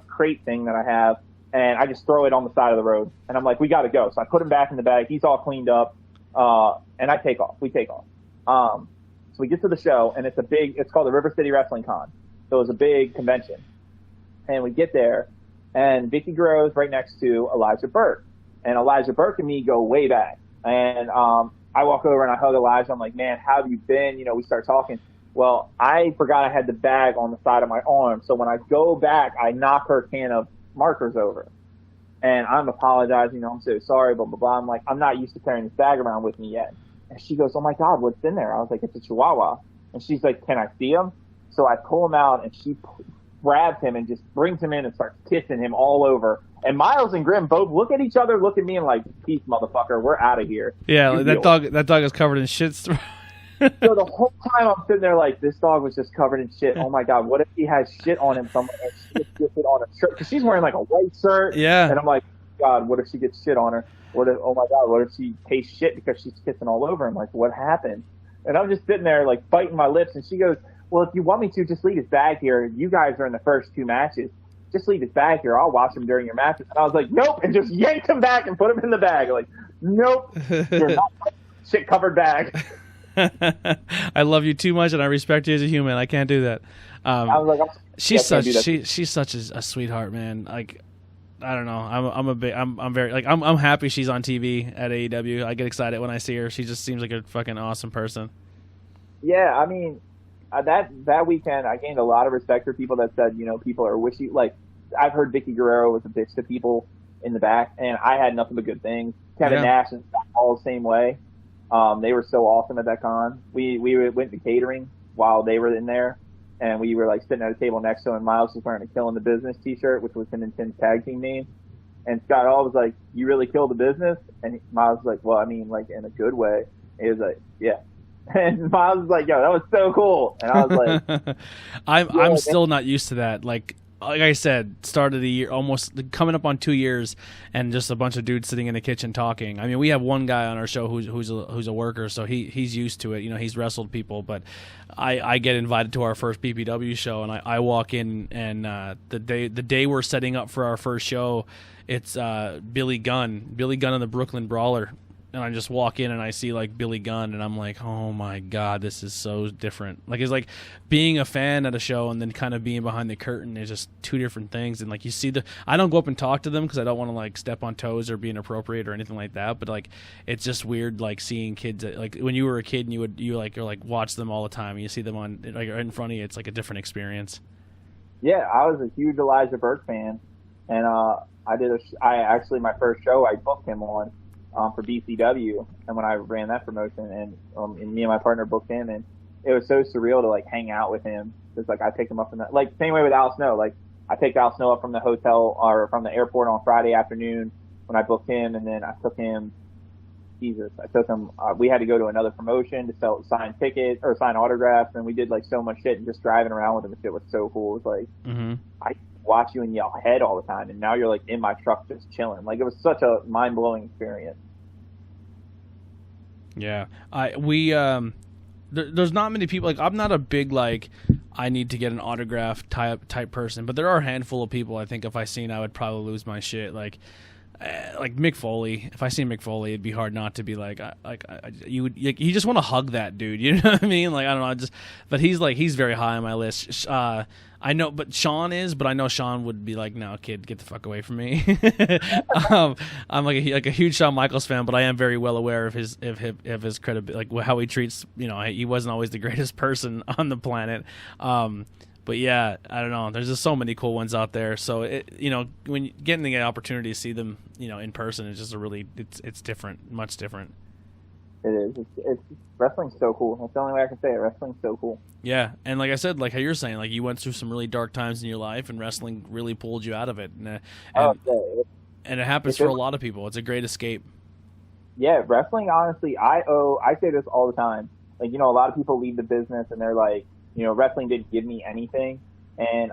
Speaker 3: crate thing that I have, and I just throw it on the side of the road. And I'm like, we got to go. So I put him back in the bag. He's all cleaned up. And I take off. We take off. So we get to the show, and it's called the River City Wrestling Con. So it was a big convention. And we get there, and Vicki Guerrero is right next to Elijah Burke. And Elijah Burke and me go way back. And I walk over and I hug Elijah. I'm like, man, how have you been? You know, we start talking. Well, I forgot I had the bag on the side of my arm. So when I go back, I knock her can of markers over. And I'm apologizing. You know, I'm so sorry, blah, blah, blah. I'm like, I'm not used to carrying this bag around with me yet. And she goes, oh, my God, what's in there? I was like, it's a Chihuahua. And she's like, can I see him? So I pull him out, and she grabs him and just brings him in and starts kissing him all over. And Miles and Grim both look at each other, look at me, and like, peace, motherfucker, we're out of here.
Speaker 2: Yeah, that dog is covered in shit.
Speaker 3: So the whole time I'm sitting there like, this dog was just covered in shit. Oh my God, what if he has shit on him somewhere and she just gets it on a shirt? Because she's wearing like a white shirt.
Speaker 2: Yeah.
Speaker 3: And I'm like, God, what if she gets shit on her? Oh my God, what if she tastes shit because she's kissing all over him? Like, what happened? And I'm just sitting there like biting my lips, and she goes, well, if you want me to, just leave his bag here. You guys are in the first 2 matches. Just leave his bag here. I'll watch him during your matches. And I was like, nope, and just yanked him back and put him in the bag. Like, nope, you're not shit covered bag.
Speaker 2: I love you too much, and I respect you as a human. I can't do that.
Speaker 3: I was like,
Speaker 2: she's such a sweetheart, man. Like, I don't know. I'm very like I'm happy she's on TV at AEW. I get excited when I see her. She just seems like a fucking awesome person.
Speaker 3: Yeah, I mean, that weekend I gained a lot of respect for people that said, you know, people are wishy. Like, I've heard Vicki Guerrero was a bitch to people in the back, and I had nothing but good things. Kevin Nash and Scott all the same way. They were so awesome at that con. We went to catering while they were in there. And we were like sitting at a table next to him, and Miles was wearing a Killing the Business t-shirt, which was him and Tim's tag team name. And Scott Hall was like, "You really killed the business?" And Miles was like, "Well, I mean, like in a good way." He was like, "Yeah." And Miles was like, "Yo, that was so cool." And I was like,
Speaker 2: I'm still not used to that. Like I said, start of the year, almost coming up on 2 years, and just a bunch of dudes sitting in the kitchen talking. I mean, we have one guy on our show who's a worker, so he's used to it. You know, he's wrestled people, but I get invited to our first BPW show, and I walk in, and the day we're setting up for our first show, it's Billy Gunn and the Brooklyn Brawler. And I just walk in and I see like Billy Gunn, and I'm like, oh my god, this is so different. Like, it's like being a fan at a show and then kind of being behind the curtain is just two different things. And like, you see I don't go up and talk to them because I don't want to like step on toes or be inappropriate or anything like that. But like, it's just weird like seeing kids like when you were a kid and you're like watch them all the time and you see them on like in front of you. It's like a different experience.
Speaker 3: Yeah, I was a huge Elijah Burke fan, and I actually my first show I booked him on. For BCW, and when I ran that promotion, and me and my partner booked him, and it was so surreal to like hang out with him. It's like I picked him up from that, like same way with Al Snow. Like I picked Al Snow up from the hotel or from the airport on Friday afternoon when I booked him, and then I took him. We had to go to another promotion to sign tickets or sign autographs, and we did like so much shit, and just driving around with him and shit was so cool. It was like I watch you and yell head all the time, and now you're like in my truck just chilling. Like, it was such a mind-blowing experience.
Speaker 2: Yeah, there's not many people. Like, I'm not a big like I need to get an autograph type person, but there are a handful of people. I think if I seen, I would probably lose my shit. Like Mick Foley. If I see Mick Foley, it'd be hard not to be like you just want to hug that dude. You know what I mean? Like, I don't know. But he's very high on my list. I know, but Shawn is. But I know Shawn would be like, "No, kid, get the fuck away from me." I'm like a huge Shawn Michaels fan, but I am very well aware of his credibility, like how he treats. You know, he wasn't always the greatest person on the planet. But yeah, I don't know. There's just so many cool ones out there. So when you getting the opportunity to see them, in person, it's just it's different, much different.
Speaker 3: It is. It's wrestling's so cool. That's the only way I can say it. Wrestling's so cool.
Speaker 2: Yeah, and like I said, like how you're saying, like you went through some really dark times in your life, and wrestling really pulled you out of it. And it happens for a lot of people. It's a great escape. Yeah,
Speaker 3: wrestling. Honestly, I say this all the time. Like, a lot of people leave the business and they're like, wrestling didn't give me anything, and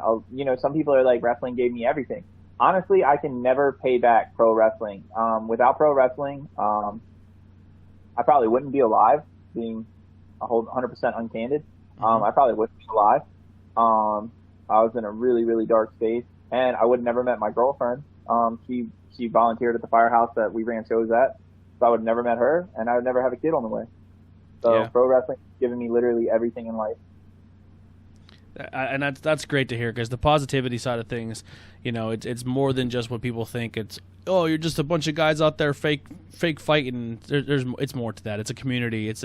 Speaker 3: some people are like, wrestling gave me everything. Honestly, I can never pay back pro wrestling. Without pro wrestling, I probably wouldn't be alive, being 100% uncandid. I probably wouldn't be alive. I was in a really, really dark space, and I would have never met my girlfriend. She volunteered at the firehouse that we ran shows at, so I would have never met her, and I would never have a kid on the way. So pro wrestling has given me literally everything in life.
Speaker 2: And that's great to hear, because the positivity side of things, it's more than just what people think. It's, oh, you're just a bunch of guys out there fake fighting. It's more to that. It's a community. It's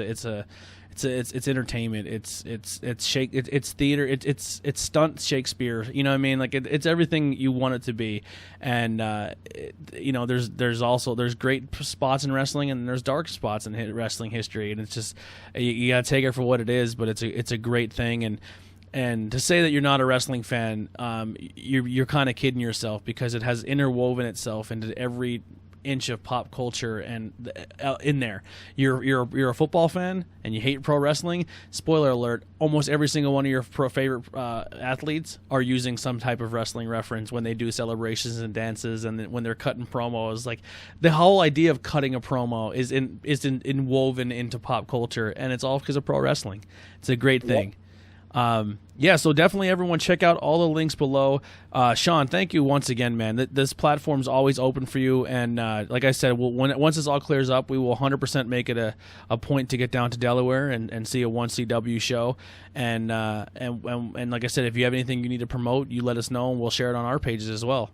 Speaker 2: entertainment. It's theater. It's stunt Shakespeare. You know what I mean? Like it's everything you want it to be. And there's great spots in wrestling, and there's dark spots in wrestling history. And it's just you gotta take it for what it is. But it's a great thing. And to say that you're not a wrestling fan, you're kind of kidding yourself, because it has interwoven itself into every inch of pop culture and in there. You're a football fan and you hate pro wrestling. Spoiler alert: almost every single one of your favorite athletes are using some type of wrestling reference when they do celebrations and dances, and when they're cutting promos. Like, the whole idea of cutting a promo is woven into pop culture, and it's all because of pro wrestling. It's a great thing. Yeah, so definitely everyone check out all the links below. Shawn, thank you once again, man. This platform's always open for you, and like I said, once this all clears up, we will 100% make it a point to get down to Delaware and see a 1CW show. And like I said, if you have anything you need to promote, you let us know, and we'll share it on our pages as well.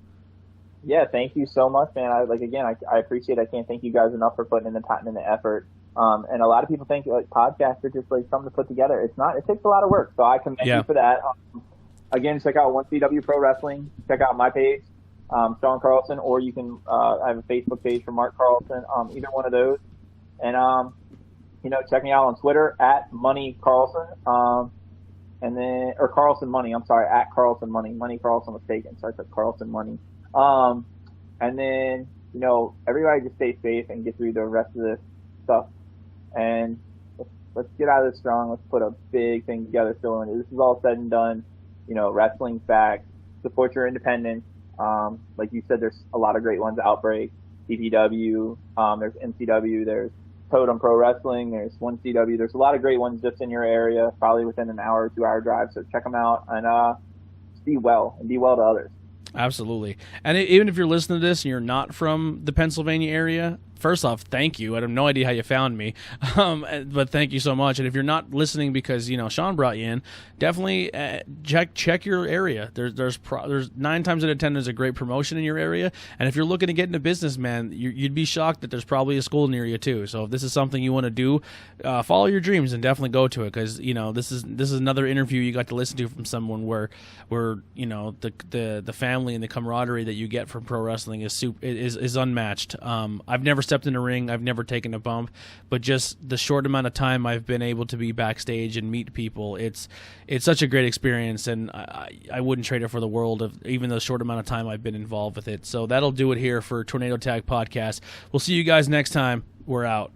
Speaker 3: Yeah, thank you so much, man. I appreciate it. I can't thank you guys enough for putting in the time and the effort. And a lot of people think like podcasts are just like something to put together. It's not. It takes a lot of work. So I commend you for that. Again, check out 1CW Pro Wrestling. Check out my page, Shawn Carlson, or you can I have a Facebook page for Mark Carlson. Either one of those. And check me out on Twitter at Money Carlson. And then Carlson Money. I'm sorry, at Carlson Money. Money Carlson was taken, so I said Carlson Money. And then everybody just stay safe and get through the rest of this stuff. And let's get out of this strong. Let's put a big thing together. So when this is all said and done, wrestling's back. Support your independence. Like you said, there's a lot of great ones. Outbreak, TPW, there's MCW, there's Totem Pro Wrestling, there's 1CW. There's a lot of great ones just in your area, probably within an hour or 2 hour drive. So check them out and be well to others.
Speaker 2: Absolutely. And even if you're listening to this and you're not from the Pennsylvania area, first off, thank you. I have no idea how you found me, but thank you so much. And if you're not listening because Shawn brought you in, definitely check your area. There's 9 times out of 10 there's a great promotion in your area, and if you're looking to get into business, man, you'd be shocked that there's probably a school near you too. So if this is something you want to do, follow your dreams and definitely go to it, because this is another interview you got to listen to from someone where the family and the camaraderie that you get from pro wrestling is unmatched. I've never stepped in a ring. I've never taken a bump, but just the short amount of time I've been able to be backstage and meet people, it's such a great experience, and I wouldn't trade it for the world, of even the short amount of time I've been involved with it. So that'll do it here for Tornado Tag Podcast. We'll see you guys next time. We're out.